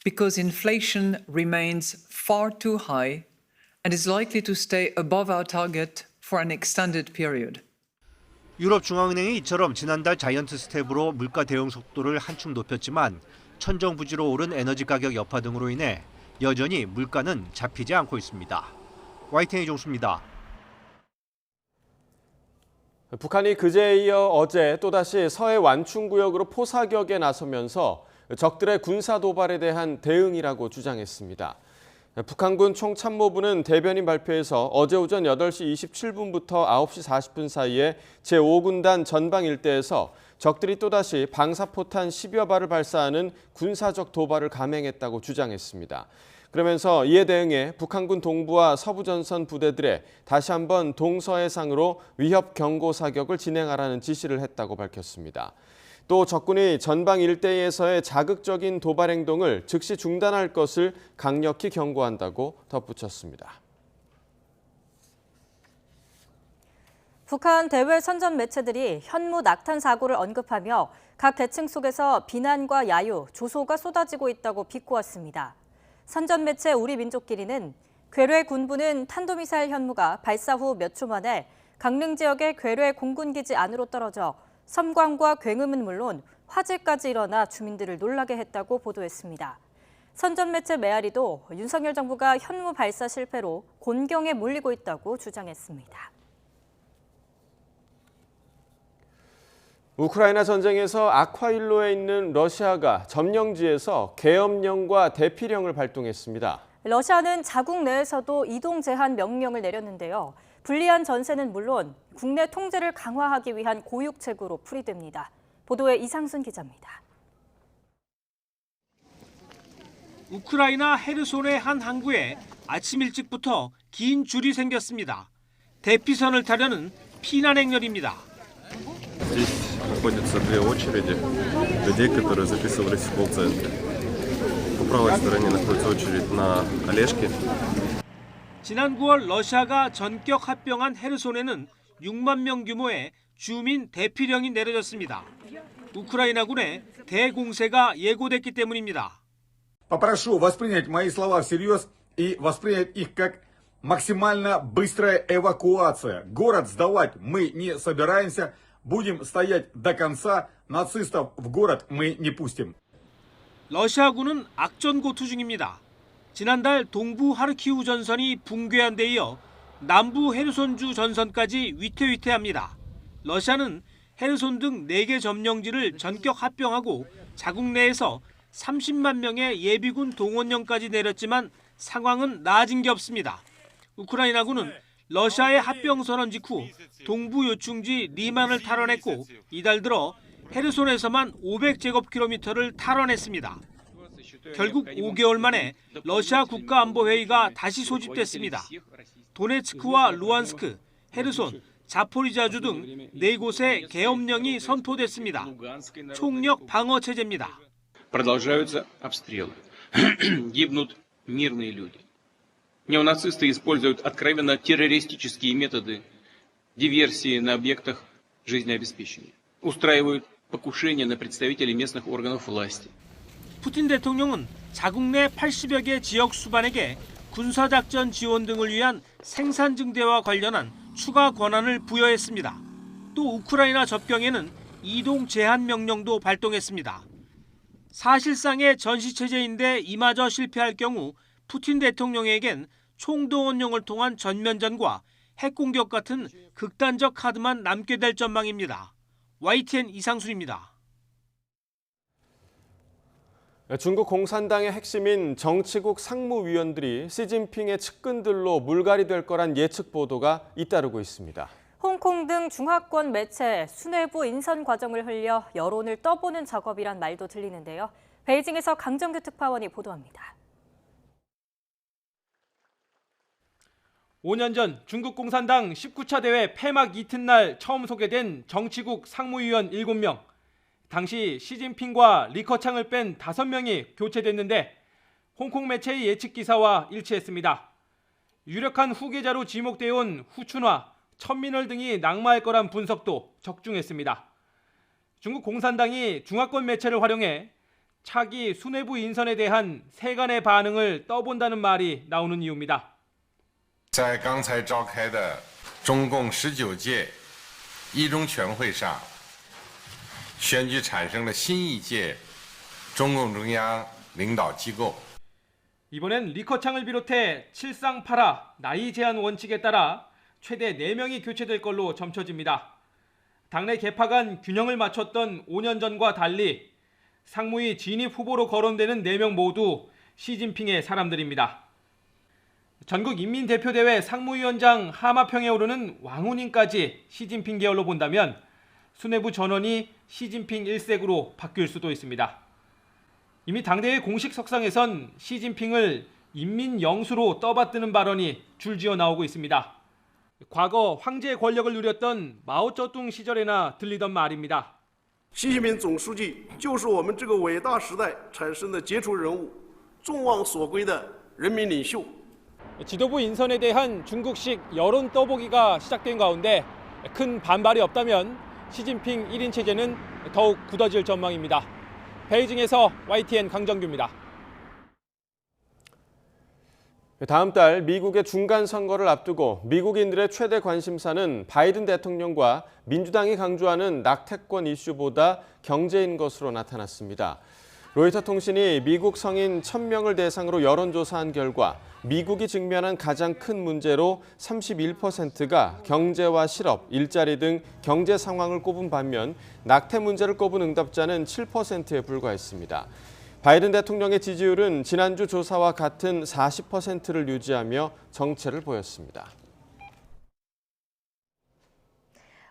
because inflation remains far too high and is likely to stay above our target for an extended period. 유럽 중앙은행이 이처럼 지난달 자이언트 스텝으로 물가 대응 속도를 한층 높였지만 천정부지로 오른 에너지 가격 여파 등으로 인해 여전히 물가는 잡히지 않고 있습니다. YTN 이종수입니다. 북한이 그제에 이어 어제 또다시 서해 완충구역으로 포사격에 나서면서 적들의 군사 도발에 대한 대응이라고 주장했습니다. 북한군 총참모부는 대변인 발표에서 어제 오전 8시 27분부터 9시 40분 사이에 제5군단 전방 일대에서 적들이 또다시 방사포탄 10여 발을 발사하는 군사적 도발을 감행했다고 주장했습니다. 그러면서 이에 대응해 북한군 동부와 서부 전선 부대들에 다시 한번 동서해상으로 위협 경고 사격을 진행하라는 지시를 했다고 밝혔습니다. 또 적군이 전방 일대에서의 자극적인 도발 행동을 즉시 중단할 것을 강력히 경고한다고 덧붙였습니다. 북한 대외 선전 매체들이 현무 낙탄 사고를 언급하며 각 계층 속에서 비난과 야유, 조소가 쏟아지고 있다고 비꼬았습니다. 선전 매체 우리민족끼리는 괴뢰 군부는 탄도미사일 현무가 발사 후 몇 초 만에 강릉 지역의 괴뢰 공군기지 안으로 떨어져 섬광과 굉음은 물론 화재까지 일어나 주민들을 놀라게 했다고 보도했습니다. 선전 매체 메아리도 윤석열 정부가 현무 발사 실패로 곤경에 몰리고 있다고 주장했습니다. 우크라이나 전쟁에서 아쿠아일로에 있는 러시아가 점령지에서 계엄령과 대피령을 발동했습니다. 러시아는 자국 내에서도 이동 제한 명령을 내렸는데요. 불리한 전세는 물론 국내 통제를 강화하기 위한 고육책으로 풀이됩니다. 보도에 이상순 기자입니다. 우크라이나 헤르손의 한 항구에 아침 일찍부터 긴 줄이 생겼습니다. 대피선을 타려는 피난 행렬입니다. Здесь находятся две очереди людей, которые записывались в колл-центре. По правой стороне находится очередь на Олежке. 지난 9월 러시아가 전격 합병한 헤르손에는 6만 명 규모의 주민 대피령이 내려졌습니다. 우크라이나군의 대공세가 예고됐기 때문입니다. Попрошу воспринять мои слова всерьез и воспринять их как максимально быстрая эвакуация. Город сдавать мы не собираемся. Будем стоять до конца. Нацистов в город мы не пустим. 러시아군은 악전고투 중입니다. 지난달 동부 하르키우 전선이 붕괴한 데 이어 남부 헤르손주 전선까지 위태위태합니다. 러시아는 헤르손 등 4개 점령지를 전격 합병하고 자국 내에서 30만 명의 예비군 동원령까지 내렸지만 상황은 나아진 게 없습니다. 우크라이나군은 러시아의 합병 선언 직후 동부 요충지 리만을 탈환했고 이달 들어 헤르손에서만 500제곱킬로미터를 탈환했습니다. 결국 5개월 만에 러시아 국가안보회의가 다시 소집됐습니다. 도네츠크와 루안스크, 헤르손, 자포리자주 등 4곳에 계엄령이 선포됐습니다. 총력 방어 체제입니다. Продолжаются обстрелы. Гибнут мирные люди. Неонацисты используют откровенно террористические методы диверсии на объектах жизнеобеспечения. Устраивают покушения на представителей местных органов власти. 푸틴 대통령은 자국 내 80여 개 지역 수반에게 군사작전 지원 등을 위한 생산 증대와 관련한 추가 권한을 부여했습니다. 또 우크라이나 접경에는 이동 제한 명령도 발동했습니다. 사실상의 전시체제인데 이마저 실패할 경우 푸틴 대통령에겐 총동원령을 통한 전면전과 핵공격 같은 극단적 카드만 남게 될 전망입니다. YTN 이상순입니다. 중국 공산당의 핵심인 정치국 상무위원들이 시진핑의 측근들로 물갈이 될 거란 예측 보도가 잇따르고 있습니다. 홍콩 등 중화권 매체 수뇌부 인선 과정을 흘려 여론을 떠보는 작업이란 말도 들리는데요. 베이징에서 강정규 특파원이 보도합니다. 5년 전 중국 공산당 19차 대회 폐막 이튿날 처음 소개된 정치국 상무위원 7명. 당시 시진핑과 리커창을 뺀 5명이 교체됐는데 홍콩 매체의 예측 기사와 일치했습니다. 유력한 후계자로 지목되어 온 후춘화, 천민월 등이 낙마할 거란 분석도 적중했습니다. 중국 공산당이 중화권 매체를 활용해 차기 수뇌부 인선에 대한 세간의 반응을 떠본다는 말이 나오는 이유입니다. 在刚才召开的中共19届一中全会上选举产生了新一届中共中央领导机构 이번엔 리커창을 비롯해 7상8하 나이 제한 원칙에 따라 최대 4명이 교체될 걸로 점쳐집니다. 당내 개파 간 균형을 맞췄던 5년 전과 달리 상무위 진입 후보로 거론되는 4명 모두 시진핑의 사람들입니다. 전국인민대표대회 상무위원장 하마평에 오르는 왕후님까지 시진핑 계열로 본다면 수뇌부 전원이 시진핑 1색으로 바뀔 수도 있습니다. 이미 당대의 공식 석상에선 시진핑을 인민영수로 떠받드는 발언이 줄지어 나오고 있습니다. 과거 황제의 권력을 누렸던 마오쩌둥 시절에나 들리던 말입니다. 习近平总书记就是我们这个伟大时代产生的杰出人物，众望所归的人民领袖。 지도부 인선에 대한 중국식 여론 떠보기가 시작된 가운데 큰 반발이 없다면 시진핑 1인 체제는 더욱 굳어질 전망입니다. 베이징에서 YTN 강정규입니다. 다음 달 미국의 중간 선거를 앞두고 미국인들의 최대 관심사는 바이든 대통령과 민주당이 강조하는 낙태권 이슈보다 경제인 것으로 나타났습니다. 로이터 통신이 미국 성인 1000명을 대상으로 여론조사한 결과 미국이 직면한 가장 큰 문제로 31%가 경제와 실업, 일자리 등 경제 상황을 꼽은 반면 낙태 문제를 꼽은 응답자는 7%에 불과했습니다. 바이든 대통령의 지지율은 지난주 조사와 같은 40%를 유지하며 정체를 보였습니다.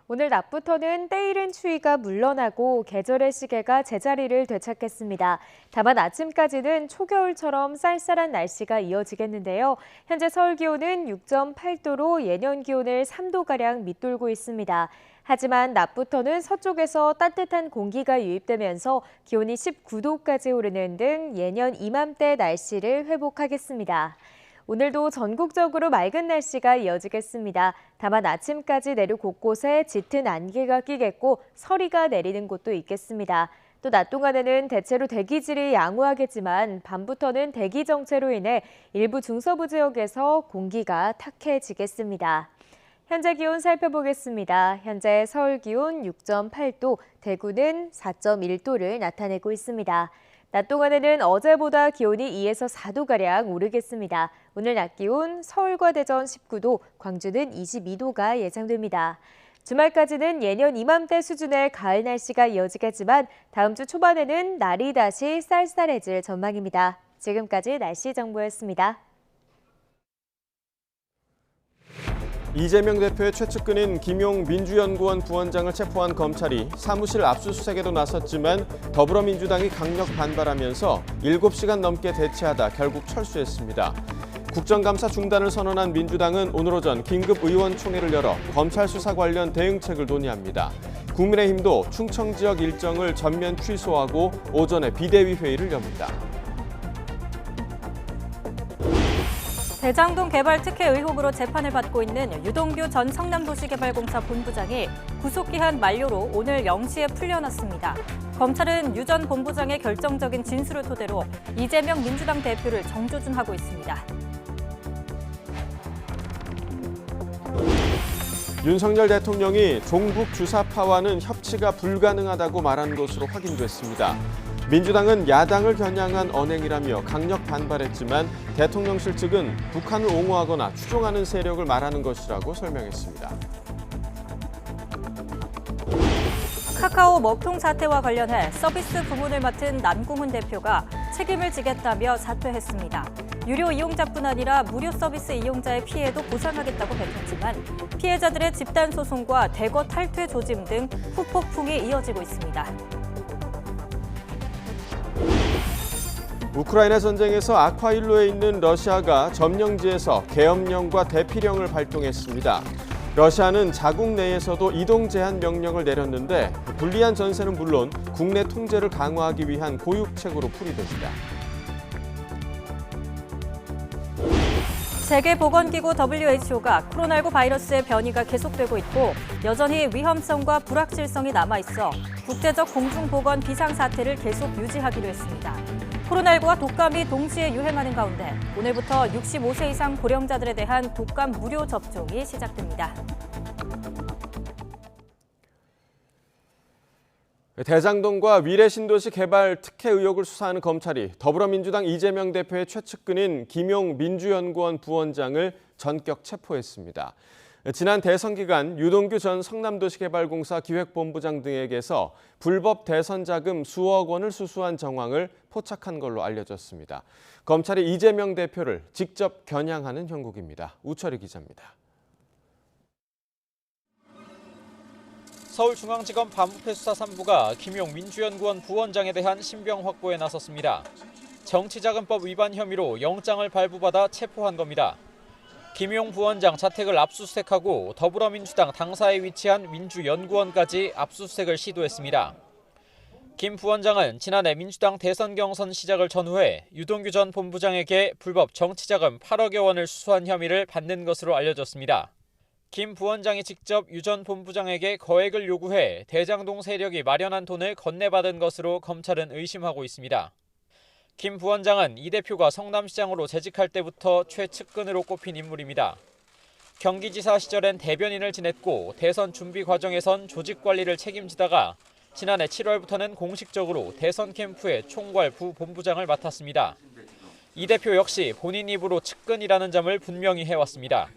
오늘 낮부터는 때이른 추위가 물러나고 계절의 시계가 제자리를 되찾겠습니다. 다만 아침까지는 초겨울처럼 쌀쌀한 날씨가 이어지겠는데요. 현재 서울 기온은 6.8도로 예년 기온을 3도가량 밑돌고 있습니다. 하지만 낮부터는 서쪽에서 따뜻한 공기가 유입되면서 기온이 19도까지 오르는 등 예년 이맘때 날씨를 회복하겠습니다. 오늘도 전국적으로 맑은 날씨가 이어지겠습니다. 다만 아침까지 내륙 곳곳에 짙은 안개가 끼겠고 서리가 내리는 곳도 있겠습니다. 또 낮 동안에는 대체로 대기질이 양호하겠지만 밤부터는 대기 정체로 인해 일부 중서부 지역에서 공기가 탁해지겠습니다. 현재 기온 살펴보겠습니다. 현재 서울 기온 6.8도, 대구는 4.1도를 나타내고 있습니다. 낮 동안에는 어제보다 기온이 2에서 4도가량 오르겠습니다. 오늘 낮 기온 서울과 대전 19도, 광주는 22도가 예상됩니다. 주말까지는 예년 이맘때 수준의 가을 날씨가 이어지겠지만 다음 주 초반에는 날이 다시 쌀쌀해질 전망입니다. 지금까지 날씨 정보였습니다. 이재명 대표의 최측근인 김용 민주연구원 부원장을 체포한 검찰이 사무실 압수수색에도 나섰지만 더불어민주당이 강력 반발하면서 7시간 넘게 대치하다 결국 철수했습니다. 국정감사 중단을 선언한 민주당은 오늘 오전 긴급 의원총회를 열어 검찰 수사 관련 대응책을 논의합니다. 국민의힘도 충청 지역 일정을 전면 취소하고 오전에 비대위 회의를 엽니다. 대장동 개발 특혜 의혹으로 재판을 받고 있는 유동규 전 성남도시개발공사 본부장이 구속기한 만료로 오늘 0시에 풀려났습니다. 검찰은 유 전 본부장의 결정적인 진술을 토대로 이재명 민주당 대표를 정조준하고 있습니다. 윤석열 대통령이 종북 주사파와는 협치가 불가능하다고 말한 것으로 확인됐습니다. 민주당은 야당을 겨냥한 언행이라며 강력 반발했지만 대통령실 측은 북한을 옹호하거나 추종하는 세력을 말하는 것이라고 설명했습니다. 카카오 먹통 사태와 관련해 서비스 부문을 맡은 남궁훈 대표가 책임을 지겠다며 사퇴했습니다. 유료 이용자뿐 아니라 무료 서비스 이용자의 피해도 보상하겠다고 밝혔지만 피해자들의 집단 소송과 대거 탈퇴 조짐 등 후폭풍이 이어지고 있습니다. 우크라이나 전쟁에서 아쿠아일로에 있는 러시아가 점령지에서 계엄령과 대피령을 발동했습니다. 러시아는 자국 내에서도 이동 제한 명령을 내렸는데 불리한 전세는 물론 국내 통제를 강화하기 위한 고육책으로 풀이됩니다. 세계보건기구 WHO가 코로나19 바이러스의 변이가 계속되고 있고 여전히 위험성과 불확실성이 남아있어 국제적 공중보건 비상사태를 계속 유지하기로 했습니다. 코로나19와 독감이 동시에 유행하는 가운데 오늘부터 65세 이상 고령자들에 대한 독감 무료 접종이 시작됩니다. 대장동과 위례신도시 개발 특혜 의혹을 수사하는 검찰이 더불어민주당 이재명 대표의 최측근인 김용 민주연구원 부원장을 전격 체포했습니다. 지난 대선 기간 유동규 전 성남도시개발공사 기획본부장 등에게서 불법 대선 자금 수억 원을 수수한 정황을 포착한 걸로 알려졌습니다. 검찰이 이재명 대표를 직접 겨냥하는 형국입니다. 우철희 기자입니다. 서울중앙지검 반부패수사 3부가 김용 민주연구원 부원장에 대한 신병 확보에 나섰습니다. 정치자금법 위반 혐의로 영장을 발부받아 체포한 겁니다. 김용 부원장 자택을 압수수색하고 더불어민주당 당사에 위치한 민주연구원까지 압수수색을 시도했습니다. 김 부원장은 지난해 민주당 대선 경선 시작을 전후해 유동규 전 본부장에게 불법 정치자금 8억여 원을 수수한 혐의를 받는 것으로 알려졌습니다. 김 부원장이 직접 유 전 본부장에게 거액을 요구해 대장동 세력이 마련한 돈을 건네받은 것으로 검찰은 의심하고 있습니다. 김 부원장은 이 대표가 성남시장으로 재직할 때부터 최측근으로 꼽힌 인물입니다. 경기지사 시절엔 대변인을 지냈고 대선 준비 과정에선 조직 관리를 책임지다가 지난해 7월부터는 공식적으로 대선 캠프의 총괄 부본부장을 맡았습니다. 이 대표 역시 본인 입으로 측근이라는 점을 분명히 해왔습니다.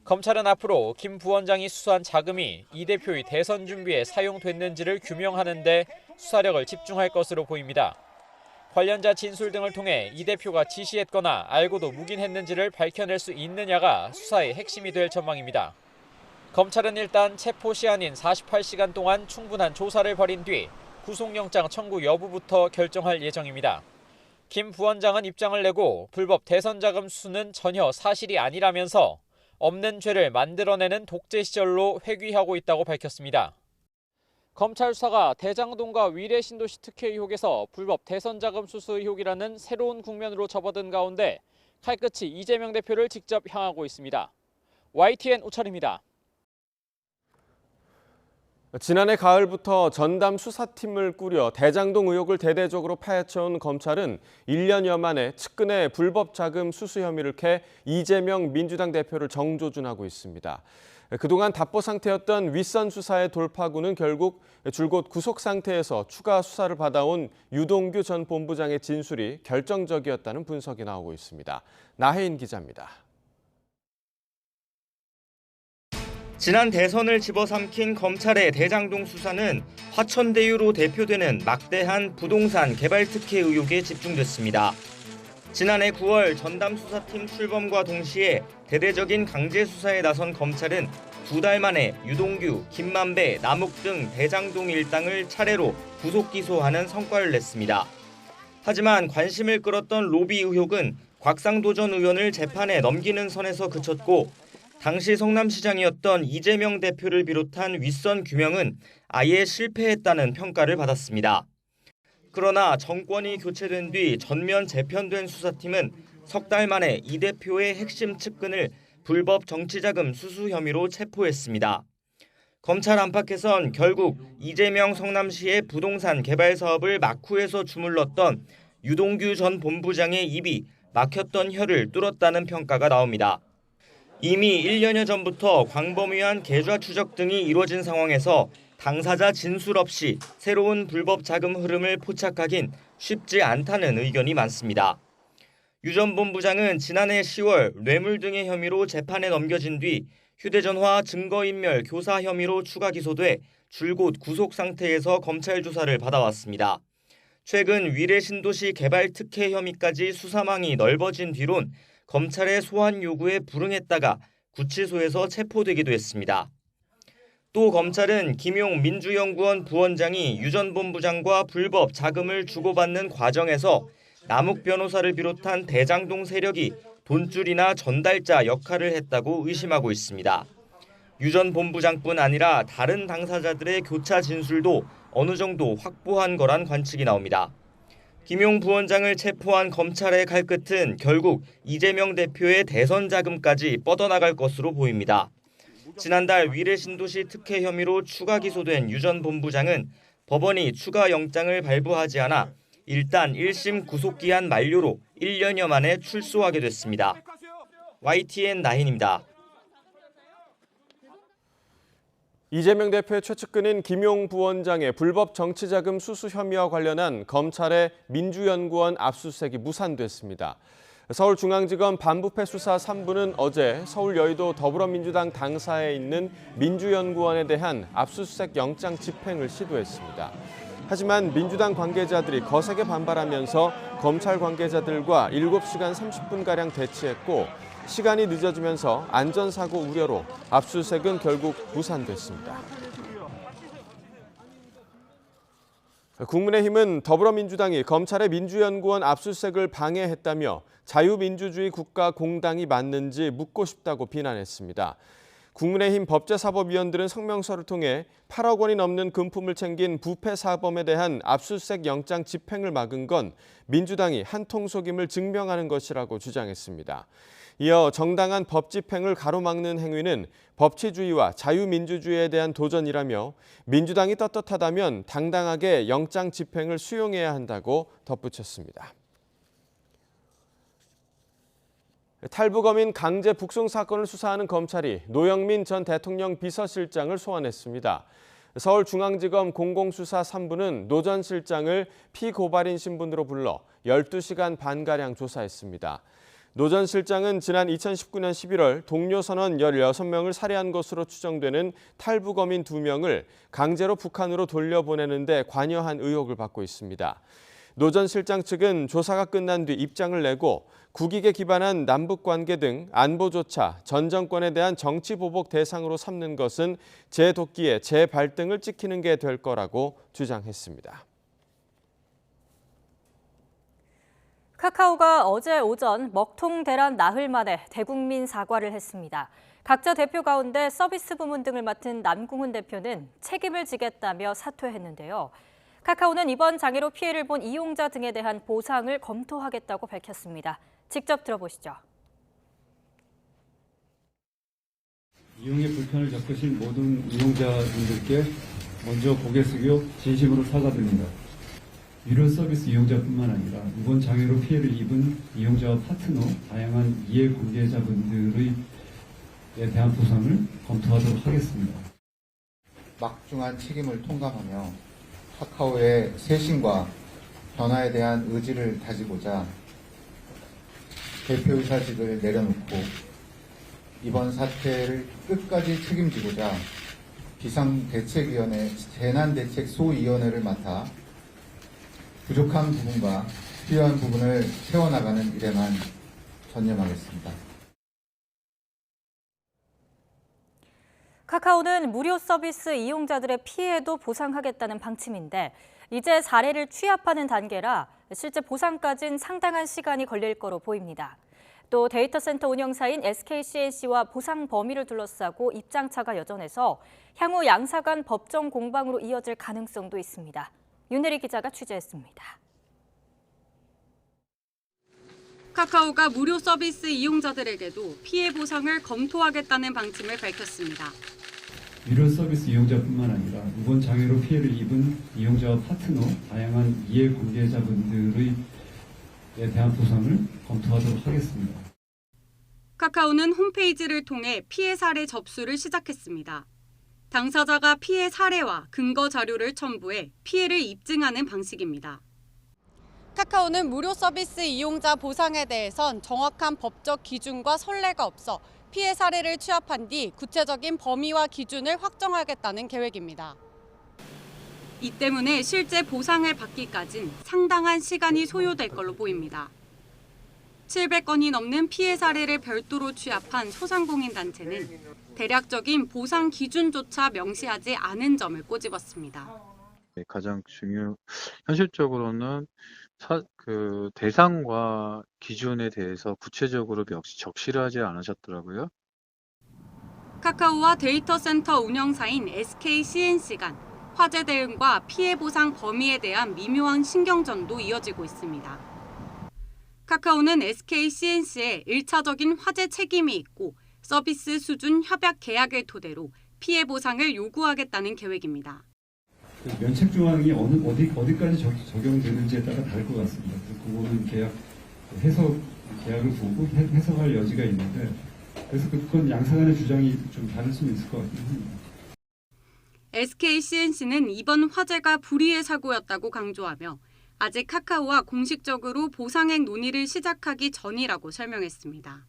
검찰은 앞으로 김 부원장이 수수한 자금이 이 대표의 대선 준비에 사용됐는지를 규명하는 데 수사력을 집중할 것으로 보입니다. 관련자 진술 등을 통해 이 대표가 지시했거나 알고도 묵인했는지를 밝혀낼 수 있느냐가 수사의 핵심이 될 전망입니다. 검찰은 일단 체포 시한인 48시간 동안 충분한 조사를 벌인 뒤 구속영장 청구 여부부터 결정할 예정입니다. 김 부원장은 입장을 내고 불법 대선 자금 수수는 전혀 사실이 아니라면서 없는 죄를 만들어내는 독재 시절로 회귀하고 있다고 밝혔습니다. 검찰 수사가 대장동과 위례신도시 특혜 의혹에서 불법 대선 자금 수수 의혹이라는 새로운 국면으로 접어든 가운데 칼끝이 이재명 대표를 직접 향하고 있습니다. YTN 우철입니다. 지난해 가을부터 전담 수사팀을 꾸려 대장동 의혹을 대대적으로 파헤쳐온 검찰은 1년여 만에 측근의 불법 자금 수수 혐의를 캐 이재명 민주당 대표를 정조준하고 있습니다. 그동안 답보 상태였던 윗선 수사의 돌파구는 결국 줄곧 구속 상태에서 추가 수사를 받아온 유동규 전 본부장의 진술이 결정적이었다는 분석이 나오고 있습니다. 나혜인 기자입니다. 지난 대선을 집어삼킨 검찰의 대장동 수사는 화천대유로 대표되는 막대한 부동산 개발 특혜 의혹에 집중됐습니다. 지난해 9월 전담 수사팀 출범과 동시에 대대적인 강제 수사에 나선 검찰은 2달 만에 유동규, 김만배, 남욱 등 대장동 일당을 차례로 구속 기소하는 성과를 냈습니다. 하지만 관심을 끌었던 로비 의혹은 곽상도 전 의원을 재판에 넘기는 선에서 그쳤고 당시 성남시장이었던 이재명 대표를 비롯한 윗선 규명은 아예 실패했다는 평가를 받았습니다. 그러나 정권이 교체된 뒤 전면 재편된 수사팀은 석 달 만에 이 대표의 핵심 측근을 불법 정치자금 수수 혐의로 체포했습니다. 검찰 안팎에선 결국 이재명 성남시의 부동산 개발 사업을 막후에서 주물렀던 유동규 전 본부장의 입이 막혔던 혀를 뚫었다는 평가가 나옵니다. 이미 1년여 전부터 광범위한 계좌 추적 등이 이루어진 상황에서 당사자 진술 없이 새로운 불법 자금 흐름을 포착하긴 쉽지 않다는 의견이 많습니다. 유 전 본부장은 지난해 10월 뇌물 등의 혐의로 재판에 넘겨진 뒤 휴대전화 증거인멸 교사 혐의로 추가 기소돼 줄곧 구속 상태에서 검찰 조사를 받아왔습니다. 최근 위례신도시 개발 특혜 혐의까지 수사망이 넓어진 뒤론 검찰의 소환 요구에 불응했다가 구치소에서 체포되기도 했습니다. 또 검찰은 김용 민주연구원 부원장이 유 전 본부장과 불법 자금을 주고받는 과정에서 남욱 변호사를 비롯한 대장동 세력이 돈줄이나 전달자 역할을 했다고 의심하고 있습니다. 유 전 본부장뿐 아니라 다른 당사자들의 교차 진술도 어느 정도 확보한 거란 관측이 나옵니다. 김용 부원장을 체포한 검찰의 칼끝은 결국 이재명 대표의 대선 자금까지 뻗어나갈 것으로 보입니다. 지난달 위례신도시 특혜 혐의로 추가 기소된 유 전 본부장은 법원이 추가 영장을 발부하지 않아 일단 1심 구속기한 만료로 1년여 만에 출소하게 됐습니다. YTN 나힌입니다. 이재명 대표의 최측근인 김용 부원장의 불법 정치자금 수수 혐의와 관련한 검찰의 민주연구원 압수수색이 무산됐습니다. 서울중앙지검 반부패 수사 3부는 어제 서울 여의도 더불어민주당 당사에 있는 민주연구원에 대한 압수수색 영장 집행을 시도했습니다. 하지만 민주당 관계자들이 거세게 반발하면서 검찰 관계자들과 7시간 30분가량 대치했고 시간이 늦어지면서 안전사고 우려로 압수수색은 결국 무산됐습니다. 국민의힘은 더불어민주당이 검찰의 민주연구원 압수수색을 방해했다며 자유민주주의 국가공당이 맞는지 묻고 싶다고 비난했습니다. 국민의힘 법제사법위원들은 성명서를 통해 8억 원이 넘는 금품을 챙긴 부패 사범에 대한 압수수색 영장 집행을 막은 건 민주당이 한통속임을 증명하는 것이라고 주장했습니다. 이어 정당한 법 집행을 가로막는 행위는 법치주의와 자유민주주의에 대한 도전이라며 민주당이 떳떳하다면 당당하게 영장 집행을 수용해야 한다고 덧붙였습니다. 탈북어민 강제 북송 사건을 수사하는 검찰이 노영민 전 대통령 비서실장을 소환했습니다. 서울중앙지검 공공수사 3부는 노 전 실장을 피고발인 신분으로 불러 12시간 반가량 조사했습니다. 노 전 실장은 지난 2019년 11월 동료 선원 16명을 살해한 것으로 추정되는 탈북어민 2명을 강제로 북한으로 돌려보내는 데 관여한 의혹을 받고 있습니다. 노 전 실장 측은 조사가 끝난 뒤 입장을 내고 국익에 기반한 남북관계 등 안보조차 전 정권에 대한 정치보복 대상으로 삼는 것은 제도끼의 재발등을 찍히는 게 될 거라고 주장했습니다. 카카오가 어제 오전 먹통 대란 나흘 만에 대국민 사과를 했습니다. 각자 대표 가운데 서비스 부문 등을 맡은 남궁훈 대표는 책임을 지겠다며 사퇴했는데요. 카카오는 이번 장애로 피해를 본 이용자 등에 대한 보상을 검토하겠다고 밝혔습니다. 직접 들어보시죠. 이용에 불편을 겪으신 모든 이용자분들께 먼저 고개 숙여 진심으로 사과드립니다. 유료 서비스 이용자뿐만 아니라 이번 장애로 피해를 입은 이용자와 파트너, 다양한 이해관계자분들에 대한 보상을 검토하도록 하겠습니다. 막중한 책임을 통감하며 카카오의 쇄신과 변화에 대한 의지를 다지고자 대표이사직을 내려놓고 이번 사태를 끝까지 책임지고자 비상대책위원회, 재난대책소위원회를 맡아 부족한 부분과 필요한 부분을 채워나가는 일에만 전념하겠습니다. 카카오는 무료 서비스 이용자들의 피해도 보상하겠다는 방침인데 이제 사례를 취합하는 단계라 실제 보상까지는 상당한 시간이 걸릴 거로 보입니다. 또 데이터 센터 운영사인 SKCNC와 보상 범위를 둘러싸고 입장차가 여전해서 향후 양사 간 법정 공방으로 이어질 가능성도 있습니다. 윤혜리 기자가 취재했습니다. 카카오가 무료 서비스 이용자들에게도 피해 보상을 검토하겠다는 방침을 밝혔습니다. 유료 서비스 이용자뿐만 아니라 이번 장애로 피해를 입은 이용자와 파트너, 다양한 이해관계자분들에 대한 보상을 검토하도록 하겠습니다. 카카오는 홈페이지를 통해 피해 사례 접수를 시작했습니다. 당사자가 피해 사례와 근거 자료를 첨부해 피해를 입증하는 방식입니다. 카카오는 무료 서비스 이용자 보상에 대해선 정확한 법적 기준과 선례가 없어 피해 사례를 취합한 뒤 구체적인 범위와 기준을 확정하겠다는 계획입니다. 이 때문에 실제 보상을 받기까진 상당한 시간이 소요될 걸로 보입니다. 700건이 넘는 피해 사례를 별도로 취합한 소상공인단체는 대략적인 보상 기준조차 명시하지 않은 점을 꼬집었습니다. 가장 현실적으로는 대상과 기준에 대해서 구체적으로 적시를 않으셨더라고요. 카카오와 데이터 센터 운영사인 SKCNC 간 화재 대응과 피해 보상 범위에 대한 미묘한 신경전도 이어지고 있습니다. 카카오는 SKCNC에 1차적인 화재 책임이 있고 서비스 수준 협약 계약을 토대로 피해 보상을 요구하겠다는 계획입니다. 면책 조항이 어디까지 적용되는지에 따라 다를 것 같습니다. 그거는 계약을 보고 해석할 여지가 있는데 그래서 그건 양사 간의 주장이 좀 다를 수는 있을 것 같긴 합니다. SKCNC는 이번 화재가 불의의 사고였다고 강조하며 아직 카카오와 공식적으로 보상액 논의를 시작하기 전이라고 설명했습니다.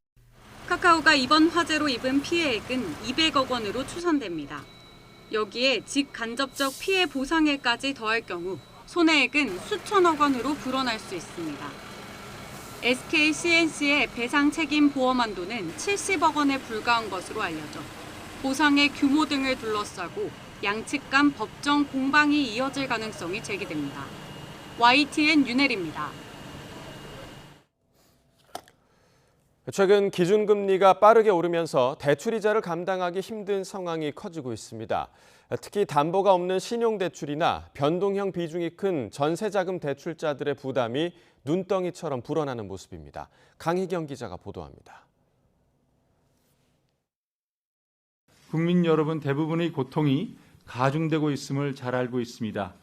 카카오가 이번 화재로 입은 피해액은 200억 원으로 추산됩니다. 여기에 직간접적 피해 보상액까지 더할 경우 손해액은 수천억 원으로 불어날 수 있습니다. SK CNC의 배상 책임 보험 한도는 70억 원에 불과한 것으로 알려져 보상의 규모 등을 둘러싸고 양측 간 법정 공방이 이어질 가능성이 제기됩니다. YTN 윤혜리입니다. 최근 기준금리가 빠르게 오르면서 대출이자를 감당하기 힘든 상황이 커지고 있습니다. 특히 담보가 없는 신용대출이나 변동형 비중이 큰 전세자금 대출자들의 부담이 눈덩이처럼 불어나는 모습입니다. 강희경 기자가 보도합니다. 국민 여러분 대부분의 고통이 가중되고 있음을 잘 알고 있습니다.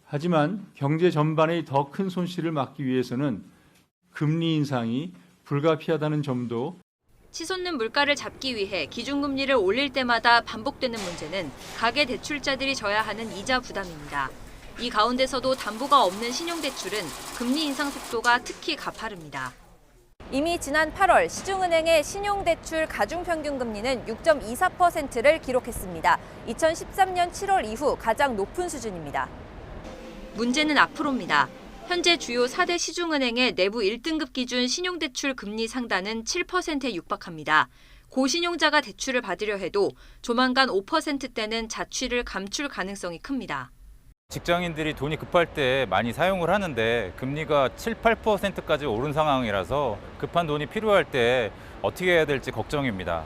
하지만 경제 전반의 더 큰 손실을 막기 위해서는 금리 인상이 불가피하다는 점도 치솟는 물가를 잡기 위해 기준금리를 올릴 때마다 반복되는 문제는 가계대출자들이 져야 하는 이자 부담입니다. 이 가운데서도 담보가 없는 신용대출은 금리 인상 속도가 특히 가파릅니다. 이미 지난 8월 시중은행의 신용대출 가중평균금리는 6.24%를 기록했습니다. 2013년 7월 이후 가장 높은 수준입니다. 문제는 앞으로입니다. 현재 주요 4대 시중은행의 내부 1등급 기준 신용대출 금리 상단은 7%에 육박합니다. 고신용자가 대출을 받으려 해도 조만간 5%대는 자취를 감출 가능성이 큽니다. 직장인들이 돈이 급할 때 많이 사용을 하는데 금리가 7, 8%까지 오른 상황이라서 급한 돈이 필요할 때 어떻게 해야 될지 걱정입니다.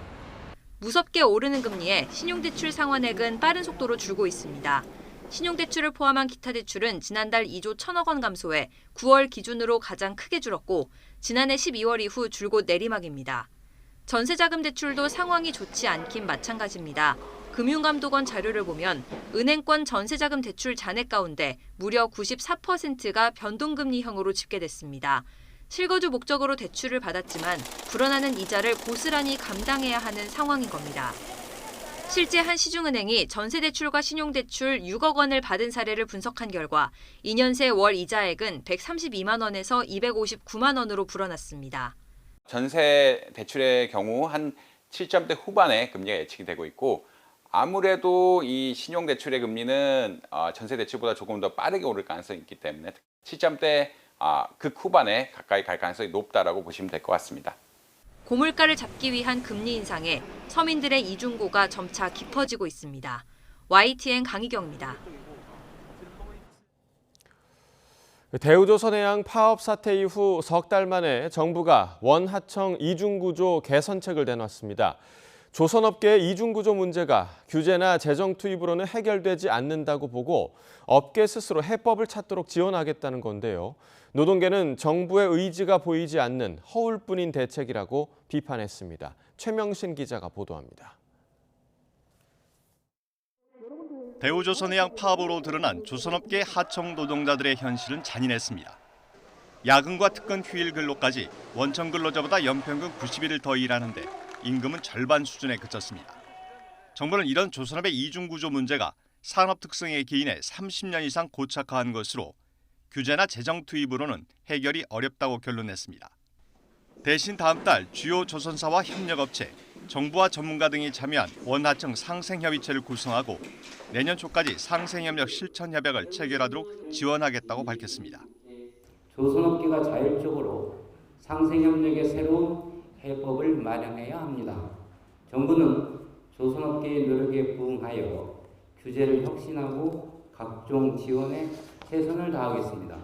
무섭게 오르는 금리에 신용대출 상환액은 빠른 속도로 줄고 있습니다. 신용대출을 포함한 기타 대출은 지난달 2조 1천억 원 감소해 9월 기준으로 가장 크게 줄었고 지난해 12월 이후 줄곧 내리막입니다. 전세자금 대출도 상황이 좋지 않긴 마찬가지입니다. 금융감독원 자료를 보면 은행권 전세자금 대출 잔액 가운데 무려 94%가 변동금리형으로 집계됐습니다. 실거주 목적으로 대출을 받았지만 불어나는 이자를 고스란히 감당해야 하는 상황인 겁니다. 실제 한 시중은행이 전세대출과 신용대출 6억 원을 받은 사례를 분석한 결과 2년 새 월 이자액은 132만 원에서 259만 원으로 불어났습니다. 전세 대출의 경우 한 7점대 후반의 금리가 예측이 되고 있고 아무래도 이 신용대출의 금리는 전세 대출보다 조금 더 빠르게 오를 가능성이 있기 때문에 7점대 극후반에 가까이 갈 가능성이 높다라고 보시면 될 것 같습니다. 고물가를 잡기 위한 금리 인상에 서민들의 이중고가 점차 깊어지고 있습니다. YTN 강희경입니다. 대우조선해양 파업 사태 이후 석 달 만에 정부가 원하청 이중구조 개선책을 내놨습니다. 조선업계의 이중구조 문제가 규제나 재정 투입으로는 해결되지 않는다고 보고 업계 스스로 해법을 찾도록 지원하겠다는 건데요. 노동계는 정부의 의지가 보이지 않는 허울뿐인 대책이라고 비판했습니다. 최명신 기자가 보도합니다. 대우조선해양 파업으로 드러난 조선업계 하청 노동자들의 현실은 잔인했습니다. 야근과 특근 휴일 근로까지 원천 근로자보다 연평균 90일을 더 일하는데 임금은 절반 수준에 그쳤습니다. 정부는 이런 조선업의 이중구조 문제가 산업 특성의 기인에 30년 이상 고착화한 것으로 규제나 재정 투입으로는 해결이 어렵다고 결론냈습니다. 대신 다음 달 주요 조선사와 협력업체, 정부와 전문가 등이 참여한 원하청 상생협의체를 구성하고 내년 초까지 상생협력 실천협약을 체결하도록 지원하겠다고 밝혔습니다. 조선업계가 자율적으로 상생협력의 새로운 해법을 마련해야 합니다. 정부는 조선업계의 노력에 부응하여 규제를 혁신하고 각종 지원에 최선을 다하겠습니다.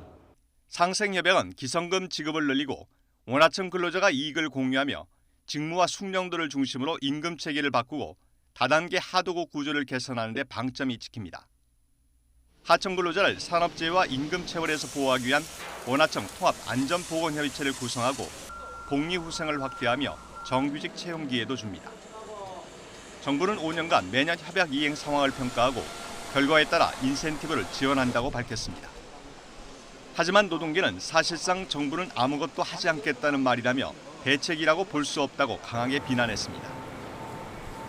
상생협약은 기성금 지급을 늘리고 원하청 근로자가 이익을 공유하며 직무와 숙련도를 중심으로 임금 체계를 바꾸고 다단계 하도급 구조를 개선하는 데 방점이 찍힙니다. 하청 근로자를 산업재해와 임금 체월에서 보호하기 위한 원하청 통합 안전보건협의체를 구성하고 복리후생을 확대하며 정규직 채용 기회도 줍니다. 정부는 5년간 매년 협약 이행 상황을 평가하고 결과에 따라 인센티브를 지원한다고 밝혔습니다. 하지만 노동계는 사실상 정부는 아무것도 하지 않겠다는 말이라며 대책이라고 볼 수 없다고 강하게 비난했습니다.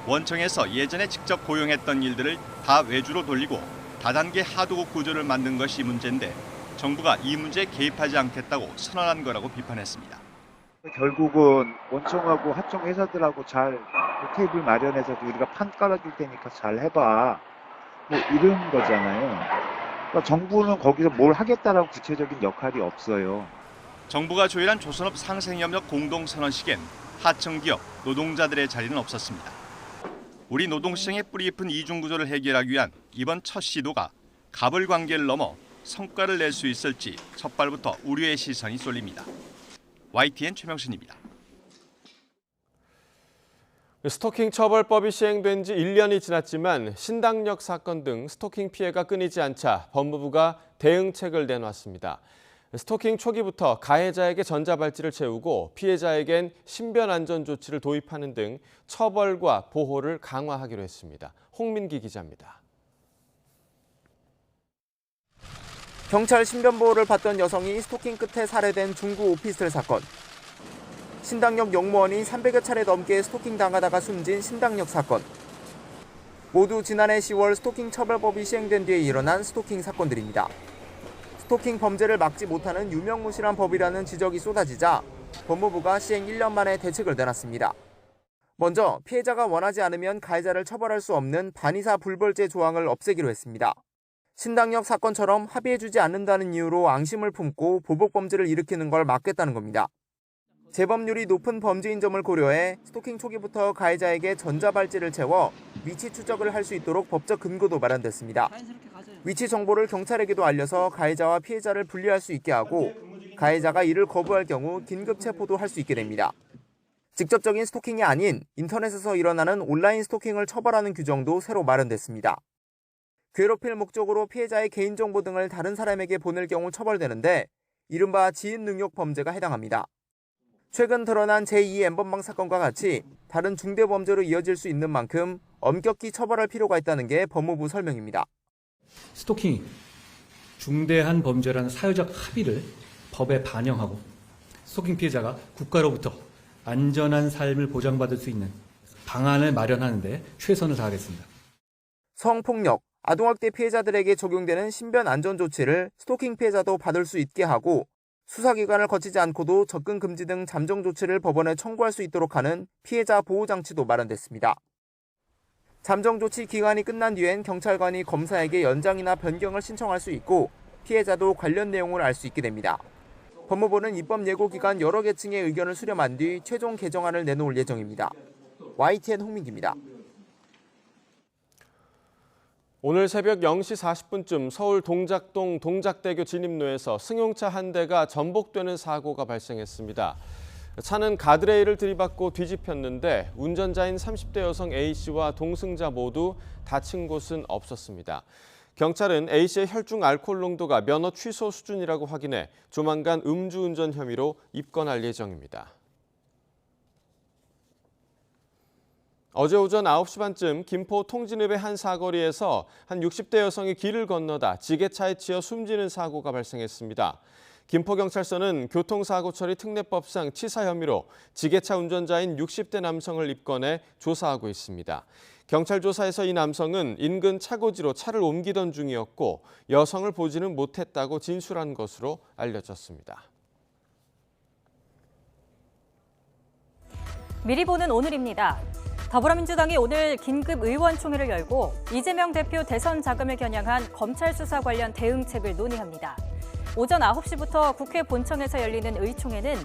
원청에서 예전에 직접 고용했던 일들을 다 외주로 돌리고 다단계 하도급 구조를 만든 것이 문제인데 정부가 이 문제에 개입하지 않겠다고 선언한 거라고 비판했습니다. 결국은 원청하고 하청 회사들하고 잘 테이블 마련해서 우리가 판 깔아줄 테니까 잘 해봐. 뭐 이런 거잖아요. 그러니까 정부는 거기서 뭘 하겠다라는 구체적인 역할이 없어요. 정부가 조율한 조선업 상생협력 공동선언식엔 하청기업, 노동자들의 자리는 없었습니다. 우리 노동시장의 뿌리 깊은 이중구조를 해결하기 위한 이번 첫 시도가 갑을 관계를 넘어 성과를 낼 수 있을지 첫발부터 우려의 시선이 쏠립니다. YTN 최명신입니다. 스토킹 처벌법이 시행된 지 1년이 지났지만 신당역 사건 등 스토킹 피해가 끊이지 않자 법무부가 대응책을 내놨습니다. 스토킹 초기부터 가해자에게 전자발찌를 채우고 피해자에겐 신변 안전 조치를 도입하는 등 처벌과 보호를 강화하기로 했습니다. 홍민기 기자입니다. 경찰 신변보호를 받던 여성이 스토킹 끝에 살해된 중구 오피스텔 사건. 신당역 용무원이 300여 차례 넘게 스토킹 당하다가 숨진 신당역 사건. 모두 지난해 10월 스토킹 처벌법이 시행된 뒤에 일어난 스토킹 사건들입니다. 스토킹 범죄를 막지 못하는 유명무실한 법이라는 지적이 쏟아지자 법무부가 시행 1년 만에 대책을 내놨습니다. 먼저 피해자가 원하지 않으면 가해자를 처벌할 수 없는 반의사 불벌죄 조항을 없애기로 했습니다. 신당역 사건처럼 합의해주지 않는다는 이유로 앙심을 품고 보복범죄를 일으키는 걸 막겠다는 겁니다. 재범률이 높은 범죄인 점을 고려해 스토킹 초기부터 가해자에게 전자발찌를 채워 위치 추적을 할 수 있도록 법적 근거도 마련됐습니다. 위치 정보를 경찰에게도 알려서 가해자와 피해자를 분리할 수 있게 하고 가해자가 이를 거부할 경우 긴급 체포도 할 수 있게 됩니다. 직접적인 스토킹이 아닌 인터넷에서 일어나는 온라인 스토킹을 처벌하는 규정도 새로 마련됐습니다. 괴롭힐 목적으로 피해자의 개인정보 등을 다른 사람에게 보낼 경우 처벌되는데 이른바 지인능욕 범죄가 해당합니다. 최근 드러난 제2 N번방 사건과 같이 다른 중대범죄로 이어질 수 있는 만큼 엄격히 처벌할 필요가 있다는 게 법무부 설명입니다. 스토킹이 중대한 범죄라는 사회적 합의를 법에 반영하고 스토킹 피해자가 국가로부터 안전한 삶을 보장받을 수 있는 방안을 마련하는 데 최선을 다하겠습니다. 성폭력, 아동학대 피해자들에게 적용되는 신변 안전 조치를 스토킹 피해자도 받을 수 있게 하고 수사기관을 거치지 않고도 접근 금지 등 잠정 조치를 법원에 청구할 수 있도록 하는 피해자 보호장치도 마련됐습니다. 잠정 조치 기간이 끝난 뒤엔 경찰관이 검사에게 연장이나 변경을 신청할 수 있고 피해자도 관련 내용을 알 수 있게 됩니다. 법무부는 입법 예고 기간 여러 계층의 의견을 수렴한 뒤 최종 개정안을 내놓을 예정입니다. YTN 홍민기입니다. 오늘 새벽 0시 40분쯤 서울 동작동 동작대교 진입로에서 승용차 한 대가 전복되는 사고가 발생했습니다. 차는 가드레일을 들이받고 뒤집혔는데 운전자인 30대 여성 A씨와 동승자 모두 다친 곳은 없었습니다. 경찰은 A씨의 혈중 알코올 농도가 면허 취소 수준이라고 확인해 조만간 음주운전 혐의로 입건할 예정입니다. 어제 오전 9시 반쯤 김포 통진읍의 한 사거리에서 한 60대 여성이 길을 건너다 지게차에 치여 숨지는 사고가 발생했습니다. 김포경찰서는 교통사고 처리 특례법상 치사 혐의로 지게차 운전자인 60대 남성을 입건해 조사하고 있습니다. 경찰 조사에서 이 남성은 인근 차고지로 차를 옮기던 중이었고 여성을 보지는 못했다고 진술한 것으로 알려졌습니다. 미리 보는 오늘입니다. 더불어민주당이 오늘 긴급 의원총회를 열고 이재명 대표 대선 자금을 겨냥한 검찰 수사 관련 대응책을 논의합니다. 오전 9시부터 국회 본청에서 열리는 의총에는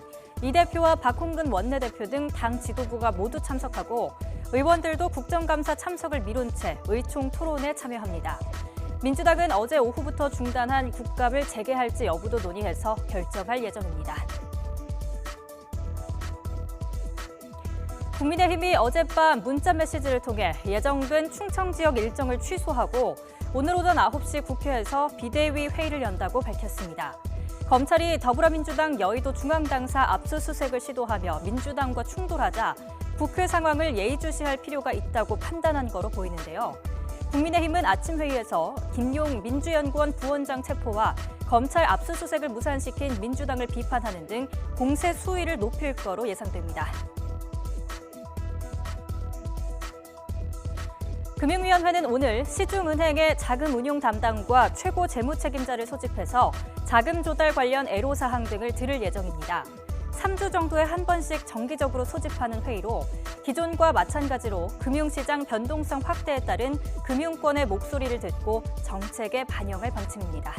이 대표와 박홍근 원내대표 등 당 지도부가 모두 참석하고 의원들도 국정감사 참석을 미룬 채 의총 토론에 참여합니다. 민주당은 어제 오후부터 중단한 국감을 재개할지 여부도 논의해서 결정할 예정입니다. 국민의힘이 어젯밤 문자 메시지를 통해 예정된 충청 지역 일정을 취소하고 오늘 오전 9시 국회에서 비대위 회의를 연다고 밝혔습니다. 검찰이 더불어민주당 여의도 중앙당사 압수수색을 시도하며 민주당과 충돌하자 국회 상황을 예의주시할 필요가 있다고 판단한 거로 보이는데요. 국민의힘은 아침 회의에서 김용 민주연구원 부원장 체포와 검찰 압수수색을 무산시킨 민주당을 비판하는 등 공세 수위를 높일 거로 예상됩니다. 금융위원회는 오늘 시중은행의 자금 운용 담당과 최고 재무 책임자를 소집해서 자금 조달 관련 애로사항 등을 들을 예정입니다. 3주 정도에 한 번씩 정기적으로 소집하는 회의로 기존과 마찬가지로 금융시장 변동성 확대에 따른 금융권의 목소리를 듣고 정책에 반영할 방침입니다.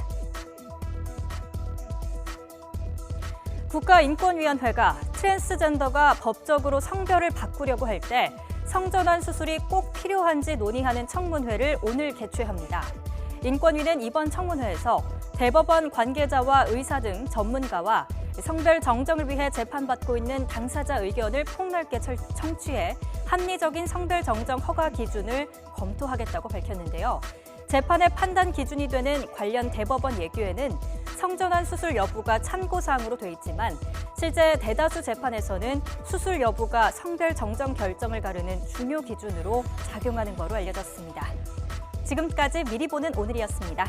국가인권위원회가 트랜스젠더가 법적으로 성별을 바꾸려고 할 때 성전환 수술이 꼭 필요한지 논의하는 청문회를 오늘 개최합니다. 인권위는 이번 청문회에서 대법원 관계자와 의사 등 전문가와 성별 정정을 위해 재판받고 있는 당사자 의견을 폭넓게 청취해 합리적인 성별 정정 허가 기준을 검토하겠다고 밝혔는데요. 재판의 판단 기준이 되는 관련 대법원 예규에는 성전환 수술 여부가 참고사항으로 돼 있지만 실제 대다수 재판에서는 수술 여부가 성별 정정 결정을 가르는 중요 기준으로 작용하는 것으로 알려졌습니다. 지금까지 미리 보는 오늘이었습니다.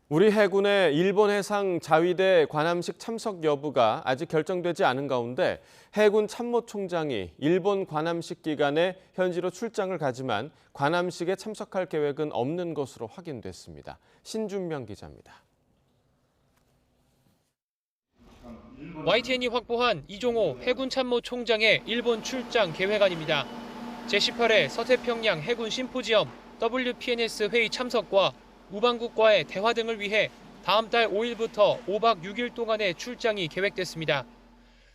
우리 해군의 일본 해상 자위대 관함식 참석 여부가 아직 결정되지 않은 가운데 해군 참모총장이 일본 관함식 기간에 현지로 출장을 가지만 관함식에 참석할 계획은 없는 것으로 확인됐습니다. 신준명 기자입니다. YTN이 확보한 이종호 해군 참모총장의 일본 출장 계획안입니다. 제18회 서태평양 해군 심포지엄 WPNS 회의 참석과 우방국과의 대화 등을 위해 다음 달 5일부터 5박 6일 동안의 출장이 계획됐습니다.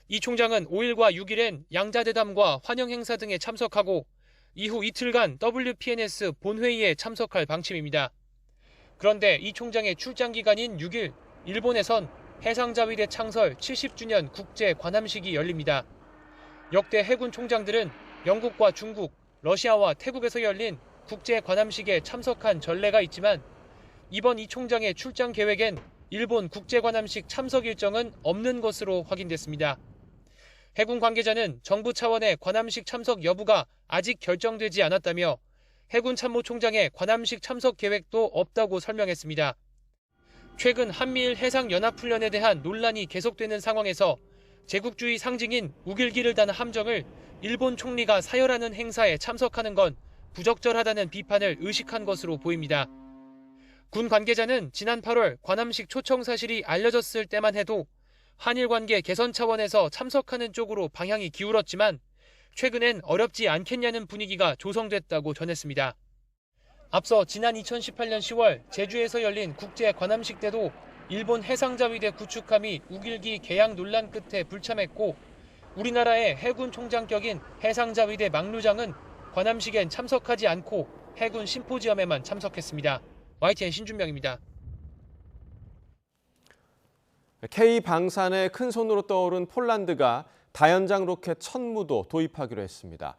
이 총장은 5일과 6일엔 양자대담과 환영 행사 등에 참석하고 이후 이틀간 WPNS 본회의에 참석할 방침입니다. 그런데 이 총장의 출장 기간인 6일, 일본에선 해상자위대 창설 70주년 국제 관함식이 열립니다. 역대 해군 총장들은 영국과 중국, 러시아와 태국에서 열린 국제 관함식에 참석한 전례가 있지만 이번 이 총장의 출장 계획엔 일본 국제관함식 참석 일정은 없는 것으로 확인됐습니다. 해군 관계자는 정부 차원의 관함식 참석 여부가 아직 결정되지 않았다며 해군 참모총장의 관함식 참석 계획도 없다고 설명했습니다. 최근 한미일 해상연합훈련에 대한 논란이 계속되는 상황에서 제국주의 상징인 우길기를 단 함정을 일본 총리가 사열하는 행사에 참석하는 건 부적절하다는 비판을 의식한 것으로 보입니다. 군 관계자는 지난 8월 관함식 초청 사실이 알려졌을 때만 해도 한일 관계 개선 차원에서 참석하는 쪽으로 방향이 기울었지만 최근엔 어렵지 않겠냐는 분위기가 조성됐다고 전했습니다. 앞서 지난 2018년 10월 제주에서 열린 국제 관함식 때도 일본 해상자위대 구축함이 우길기 개양 논란 끝에 불참했고 우리나라의 해군 총장격인 해상자위대 막루장은 관함식엔 참석하지 않고 해군 심포지엄에만 참석했습니다. YTN 신준명입니다. K방산의 큰 손으로 떠오른 폴란드가 다연장 로켓 천무도 도입하기로 했습니다.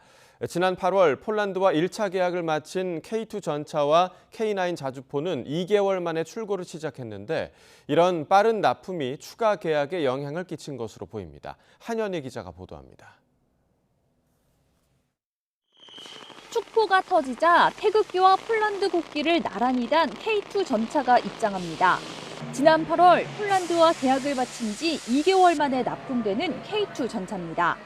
지난 8월 폴란드와 1차 계약을 마친 K2 전차와 K9 자주포는 2개월 만에 출고를 시작했는데 이런 빠른 납품이 추가 계약에 영향을 끼친 것으로 보입니다. 한현희 기자가 보도합니다. 축포가 터지자 태극기와 폴란드 국기를 나란히 단 K2 전차가 입장합니다. 지난 8월 폴란드와 계약을 마친 지 2개월 만에 납품되는 K2 전차입니다.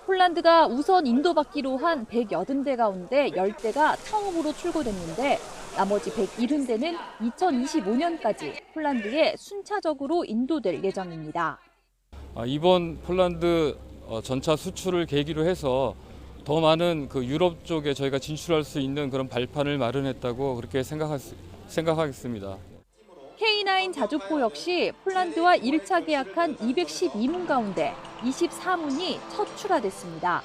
폴란드가 우선 인도받기로 한 180대 가운데 10대가 처음으로 출고됐는데 나머지 170대는 2025년까지 폴란드에 순차적으로 인도될 예정입니다. 이번 폴란드 전차 수출을 계기로 해서 더 많은 그 유럽 쪽에 저희가 진출할 수 있는 그런 발판을 마련했다고 그렇게 생각하겠습니다. K9 자주포 역시 폴란드와 1차 계약한 212문 가운데 24문이 첫 출하됐습니다.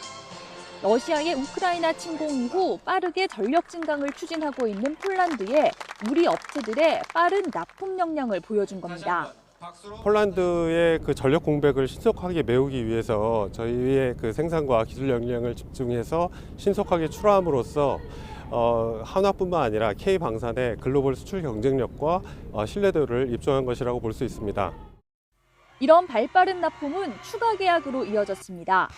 러시아의 우크라이나 침공 이후 빠르게 전력 증강을 추진하고 있는 폴란드에 우리 업체들의 빠른 납품 역량을 보여준 겁니다. 폴란드의 그 전력 공백을 신속하게 메우기 위해서 저희의 그 생산과 기술 역량을 집중해서 신속하게 출하함으로써 한화뿐만 아니라 K방산의 글로벌 수출 경쟁력과 신뢰도를 입증한 것이라고 볼 수 있습니다. 이런 발빠른 납품은 추가 계약으로 이어졌습니다.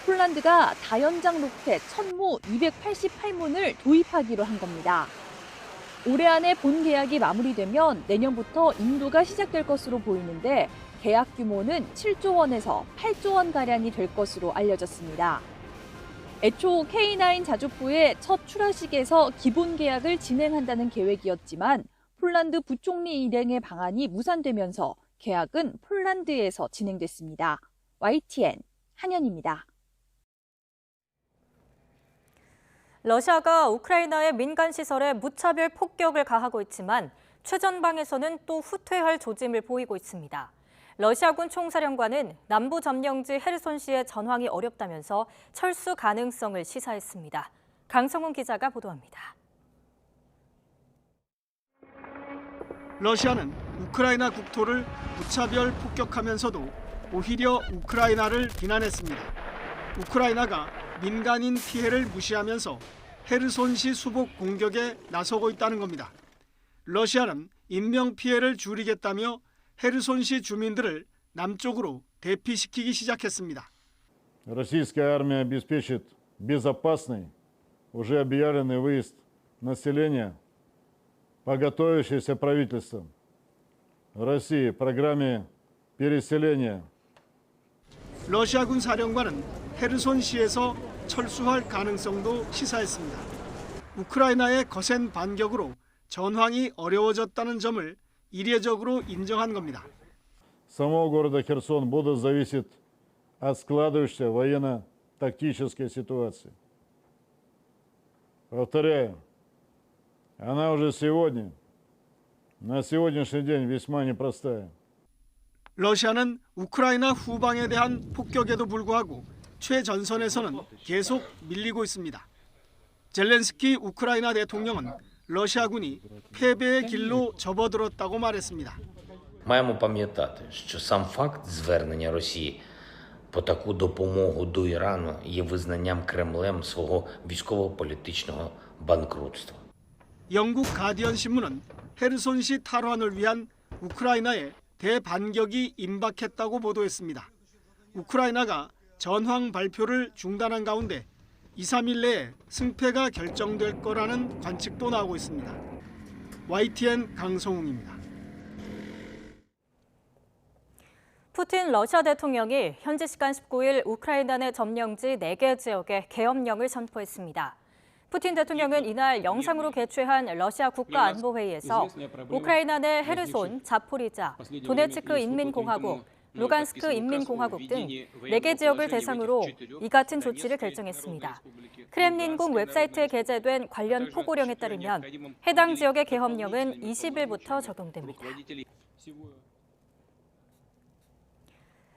폴란드가 다연장 로켓 천무 288문을 도입하기로 한 겁니다. 올해 안에 본 계약이 마무리되면 내년부터 인도가 시작될 것으로 보이는데 계약 규모는 7조 원에서 8조 원가량이 될 것으로 알려졌습니다. 애초 K9 자주포의 첫 출하식에서 기본 계약을 진행한다는 계획이었지만 폴란드 부총리 일행의 방안이 무산되면서 계약은 폴란드에서 진행됐습니다. YTN 한현입니다. 러시아가 우크라이나의 민간 시설에 무차별 폭격을 가하고 있지만 최전방에서는 또 후퇴할 조짐을 보이고 있습니다. 러시아군 총사령관은 남부 점령지 헤르손시의 전황이 어렵다면서 철수 가능성을 시사했습니다. 강성훈 기자가 보도합니다. 러시아는 우크라이나 국토를 무차별 폭격하면서도 오히려 우크라이나를 비난했습니다. 우크라이나가 민간인 피해를 무시하면서 헤르손시 수복 공격에 나서고 있다는 겁니다. 러시아는 인명 피해를 줄이겠다며 헤르손시 주민들을 남쪽으로 대피시키기 시작했습니다. Российская армия обеспечит безопасный, уже объявленный выезд населения по готовящейся правительством России программе переселения. 러시아군 사령관은 헤르손시에서 철수할 가능성도 시사했습니다. 우크라이나의 거센 반격으로 전황이 어려워졌다는 점을 이례적으로 인정한 겁니다. Самого города Херсон будут зависеть от складывающейся военно-тактической ситуации. Повторяю, она уже сегодня, на сегодняшний день весьма непростая. 러시아는 우크라이나 후방에 대한 폭격에도 불구하고 최전선에서는 계속 밀리고 있습니다. 젤렌스키 우크라이나 대통령은 러시아군이 패배의 길로 접어들었다고 말했습니다. Маємо пам'ятати, що сам факт звернення Росії по таку допомогу до Ірану є визнанням Кремлем свого військово-політичного банкрутства. 영국 가디언 신문은 헤르손시 탈환을 위한 우크라이나의 대반격이 임박했다고 보도했습니다. 우크라이나가 전황 발표를 중단한 가운데 2, 3일 내에 승패가 결정될 거라는 관측도 나오고 있습니다. YTN 강성웅입니다. 푸틴 러시아 대통령이 현지 시간 19일 우크라이나 내 점령지 4개 지역에 계엄령을 선포했습니다. 푸틴 대통령은 이날 영상으로 개최한 러시아 국가안보회의에서 우크라이나 내 헤르손, 자포리자, 도네츠크 인민공화국, 루간스크 인민공화국 등 4개 지역을 대상으로 이 같은 조치를 결정했습니다. 크렘린궁 웹사이트에 게재된 관련 포고령에 따르면 해당 지역의 계엄령은 20일부터 적용됩니다.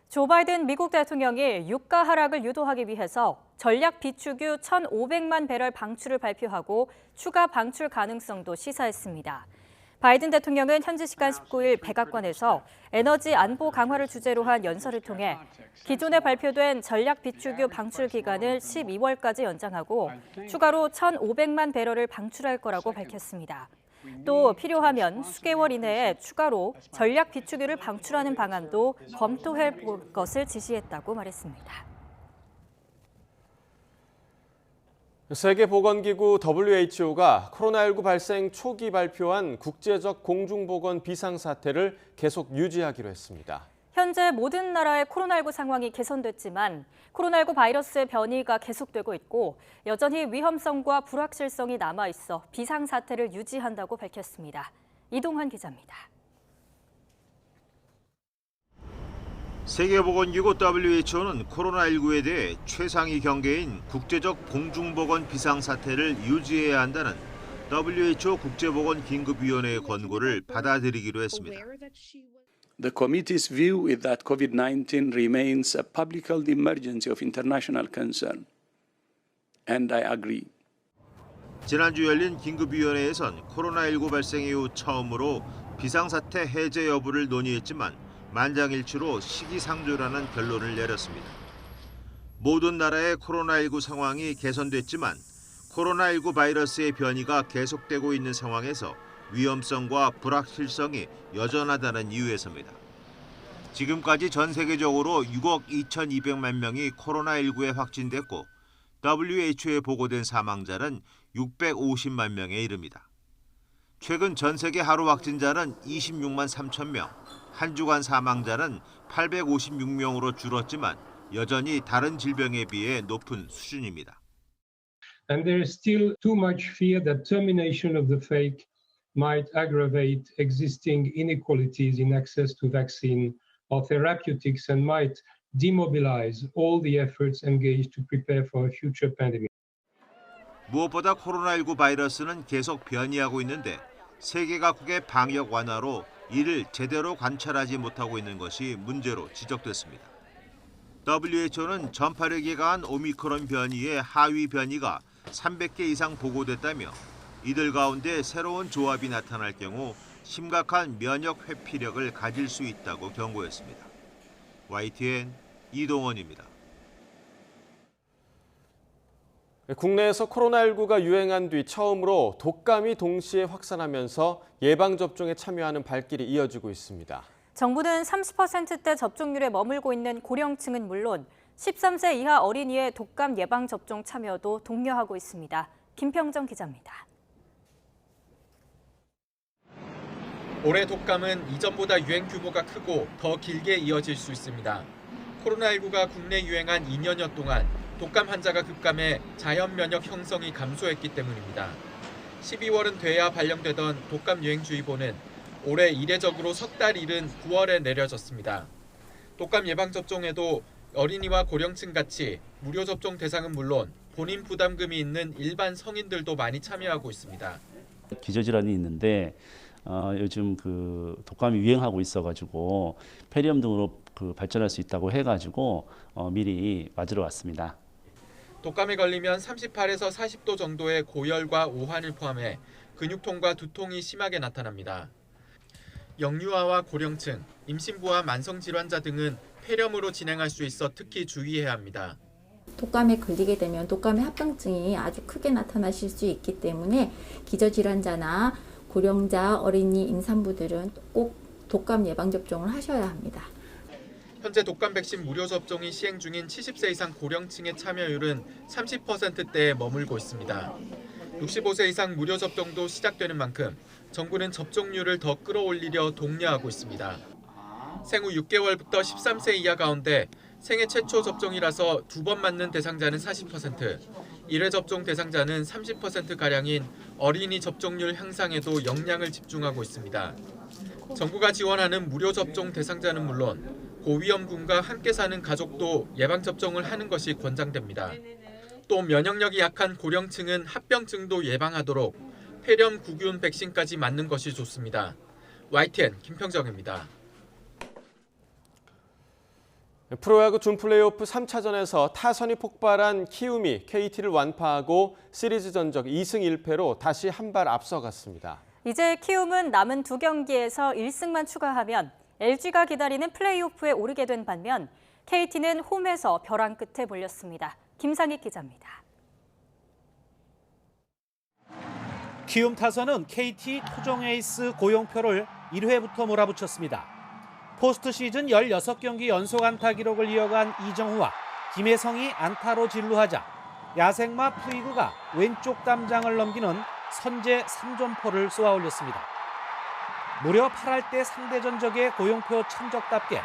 조 바이든 미국 대통령이 유가 하락을 유도하기 위해서 전략 비축유 1,500만 배럴 방출을 발표하고 추가 방출 가능성도 시사했습니다. 바이든 대통령은 현지 시간 19일 백악관에서 에너지 안보 강화를 주제로 한 연설을 통해 기존에 발표된 전략 비축유 방출 기간을 12월까지 연장하고 추가로 1,500만 배럴을 방출할 거라고 밝혔습니다. 또 필요하면 수개월 이내에 추가로 전략 비축유를 방출하는 방안도 검토해 볼 것을 지시했다고 말했습니다. 세계보건기구 WHO가 코로나19 발생 초기 발표한 국제적 공중보건 비상사태를 계속 유지하기로 했습니다. 현재 모든 나라의 코로나19 상황이 개선됐지만 코로나19 바이러스의 변이가 계속되고 있고 여전히 위험성과 불확실성이 남아있어 비상사태를 유지한다고 밝혔습니다. 이동환 기자입니다. 세계보건기구 WHO는 코로나19에 대해 최상위 경계인 국제적 공중보건 비상사태를 유지해야 한다는 WHO 국제보건긴급위원회의 권고를 받아들이기로 했습니다. The committee's view is that COVID-19 remains a public health emergency of international concern, and I agree. 지난주 열린 긴급위원회에선 코로나19 발생 이후 처음으로 비상사태 해제 여부를 논의했지만 만장일치로 시기상조라는 결론을 내렸습니다. 모든 나라의 코로나19 상황이 개선됐지만 코로나19 바이러스의 변이가 계속되고 있는 상황에서 위험성과 불확실성이 여전하다는 이유에서입니다. 지금까지 전 세계적으로 6억 2,200만 명이 코로나19에 확진됐고 WHO에 보고된 사망자는 650만 명에 이릅니다. 최근 전 세계 하루 확진자는 26만 3천 명, 한 주간 사망자는 856명으로 줄었지만 여전히 다른 질병에 비해 높은 수준입니다. And there is still too much fear that termination of the fake might aggravate existing inequalities in access to vaccine or therapeutics and might demobilize all the efforts engaged to prepare for a future pandemic. 무엇보다 코로나19 바이러스는 계속 변이하고 있는데 세계 각국의 방역 완화로 이를 제대로 관찰하지 못하고 있는 것이 문제로 지적됐습니다. WHO는 전파력이 강한 오미크론 변이의 하위 변이가 300개 이상 보고됐다며 이들 가운데 새로운 조합이 나타날 경우 심각한 면역 회피력을 가질 수 있다고 경고했습니다. YTN 이동원입니다. 국내에서 코로나19가 유행한 뒤 처음으로 독감이 동시에 확산하면서 예방접종에 참여하는 발길이 이어지고 있습니다. 정부는 30%대 접종률에 머물고 있는 고령층은 물론 13세 이하 어린이의 독감 예방접종 참여도 독려하고 있습니다. 김평정 기자입니다. 올해 독감은 이전보다 유행 규모가 크고 더 길게 이어질 수 있습니다. 코로나19가 국내 유행한 2년여 동안 독감 환자가 급감해 자연 면역 형성이 감소했기 때문입니다. 12월은 돼야 발령되던 독감 유행주의보는 올해 이례적으로 석 달 이른 9월에 내려졌습니다. 독감 예방접종에도 어린이와 고령층 같이 무료 접종 대상은 물론 본인 부담금이 있는 일반 성인들도 많이 참여하고 있습니다. 기저질환이 있는데 요즘 독감이 유행하고 있어가지고 폐렴 등으로 발전할 수 있다고 해가지고 미리 맞으러 왔습니다. 독감에 걸리면 38에서 40도 정도의 고열과 오한을 포함해 근육통과 두통이 심하게 나타납니다. 영유아와 고령층, 임신부와 만성질환자 등은 폐렴으로 진행할 수 있어 특히 주의해야 합니다. 독감에 걸리게 되면 독감의 합병증이 아주 크게 나타나실 수 있기 때문에 기저질환자나 고령자, 어린이, 임산부들은 꼭 독감 예방접종을 하셔야 합니다. 현재 독감 백신 무료 접종이 시행 중인 70세 이상 고령층의 참여율은 30%대에 머물고 있습니다. 65세 이상 무료 접종도 시작되는 만큼 정부는 접종률을 더 끌어올리려 독려하고 있습니다. 생후 6개월부터 13세 이하 가운데 생애 최초 접종이라서 2번 맞는 대상자는 40%, 1회 접종 대상자는 30%가량인 어린이 접종률 향상에도 역량을 집중하고 있습니다. 정부가 지원하는 무료 접종 대상자는 물론 고위험군과 함께 사는 가족도 예방접종을 하는 것이 권장됩니다. 또 면역력이 약한 고령층은 합병증도 예방하도록 폐렴 구균 백신까지 맞는 것이 좋습니다. YTN 김평정입니다. 프로야구 준플레이오프 3차전에서 타선이 폭발한 키움이 KT를 완파하고 시리즈 전적 2승 1패로 다시 한 발 앞서갔습니다. 이제 키움은 남은 2경기에서 1승만 추가하면 LG가 기다리는 플레이오프에 오르게 된 반면 KT는 홈에서 벼랑 끝에 몰렸습니다. 김상익 기자입니다. 키움 타선은 KT 토종 에이스 고용표를 1회부터 몰아붙였습니다. 포스트 시즌 16경기 연속 안타 기록을 이어간 이정후와 김혜성이 안타로 진루하자 야생마 푸이그가 왼쪽 담장을 넘기는 선제 3점포를 쏘아 올렸습니다. 무려 8할 때 상대 전적의 고용표 천적답게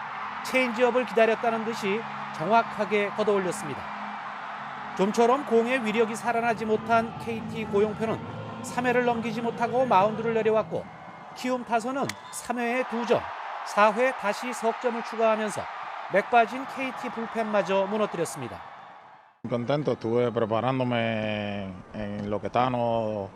체인지업을 기다렸다는 듯이 정확하게 걷어올렸습니다. 좀처럼 공의 위력이 살아나지 못한 KT 고용표는 3회를 넘기지 못하고 마운드를 내려왔고 키움 타선은 3회에 2점, 4회 다시 석점을 추가하면서 맥 빠진 KT 불펜마저 무너뜨렸습니다. Contento, estuve preparándome en lo que estábamos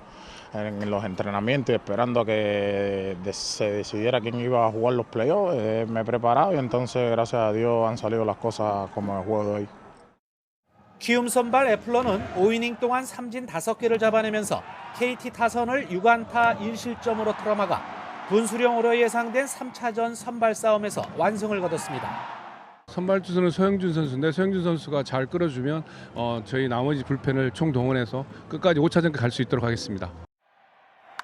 en los entrenamientos y esperando a que se decidiera quién iba a jugar los playoffs. Me he preparado y entonces gracias a Dios han salido las cosas como el juego de hoy. 키움 선발 애플러는 5이닝 동안 삼진 5개를 잡아내면서 KT 타선을 6안타 1실점으로 틀어막아 분수령으로 예상된 3차전 선발 싸움에서 완승을 거뒀습니다. 선발 투수는 서영준 선수인데 서영준 선수가 잘 끌어주면 저희 나머지 불펜을 총동원해서 끝까지 5차전까지 갈 수 있도록 하겠습니다.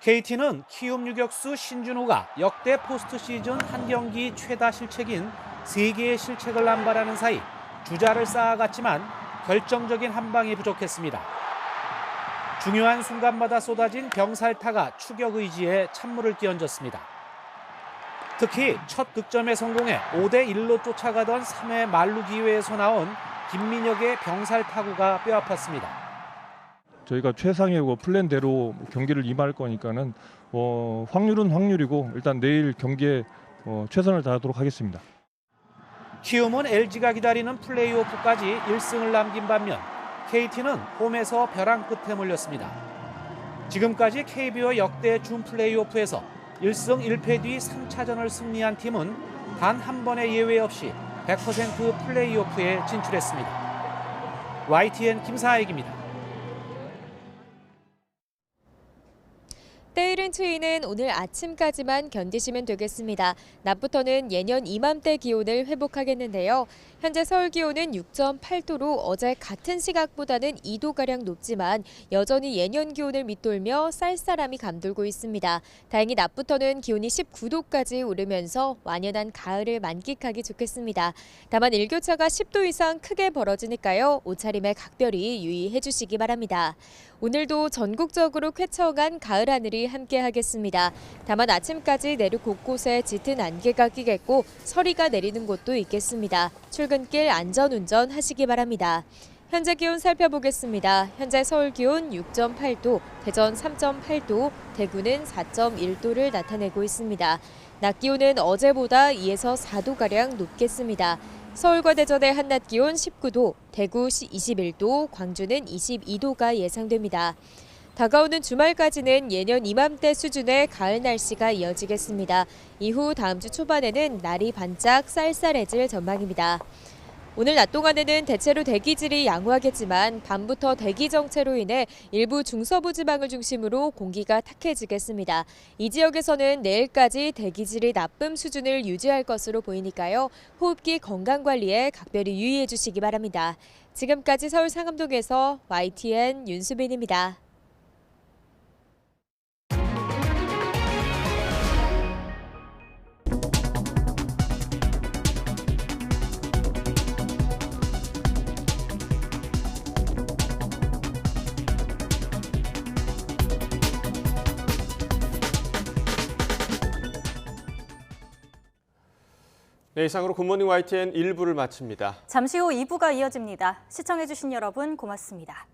KT는 키움 유격수 신준호가 역대 포스트 시즌 한 경기 최다 실책인 3개의 실책을 남발하는 사이 주자를 쌓아갔지만 결정적인 한 방이 부족했습니다. 중요한 순간마다 쏟아진 병살타가 추격 의지에 찬물을 끼얹었습니다. 특히 첫 득점에 성공해 5대1로 쫓아가던 3회 만루 기회에서 나온 김민혁의 병살타구가 뼈아팠습니다. 저희가 최상의 플랜대로 경기를 임할 거니까는 확률은 확률이고 일단 내일 경기에 최선을 다하도록 하겠습니다. 키움은 LG가 기다리는 플레이오프까지 1승을 남긴 반면 KT는 홈에서 벼랑 끝에 몰렸습니다. 지금까지 KBO 역대 준 플레이오프에서 1승 1패 뒤 3차전을 승리한 팀은 단 한 번의 예외 없이 100% 플레이오프에 진출했습니다. YTN 김사익입니다. 때이른 추위는 오늘 아침까지만 견디시면 되겠습니다. 낮부터는 예년 이맘때 기온을 회복하겠는데요. 현재 서울 기온은 6.8도로 어제 같은 시각보다는 2도가량 높지만 여전히 예년 기온을 밑돌며 쌀쌀함이 감돌고 있습니다. 다행히 낮부터는 기온이 19도까지 오르면서 완연한 가을을 만끽하기 좋겠습니다. 다만 일교차가 10도 이상 크게 벌어지니까요. 옷차림에 각별히 유의해 주시기 바랍니다. 오늘도 전국적으로 쾌청한 가을 하늘이 함께하겠습니다. 다만 아침까지 내륙 곳곳에 짙은 안개가 끼겠고 서리가 내리는 곳도 있겠습니다. 출근길 안전운전 하시기 바랍니다. 현재 기온 살펴보겠습니다. 현재 서울 기온 6.8도, 대전 3.8도, 대구는 4.1도를 나타내고 있습니다. 낮 기온은 어제보다 2에서 4도가량 높겠습니다. 서울과 대전의 한낮 기온 19도, 대구 21도, 광주는 22도가 예상됩니다. 다가오는 주말까지는 예년 이맘때 수준의 가을 날씨가 이어지겠습니다. 이후 다음 주 초반에는 날이 반짝 쌀쌀해질 전망입니다. 오늘 낮 동안에는 대체로 대기질이 양호하겠지만 밤부터 대기 정체로 인해 일부 중서부 지방을 중심으로 공기가 탁해지겠습니다. 이 지역에서는 내일까지 대기질이 나쁨 수준을 유지할 것으로 보이니까요. 호흡기 건강 관리에 각별히 유의해 주시기 바랍니다. 지금까지 서울 상암동에서 YTN 윤수빈입니다. 네, 이상으로 굿모닝 YTN 1부를 마칩니다. 잠시 후 2부가 이어집니다. 시청해주신 여러분 고맙습니다.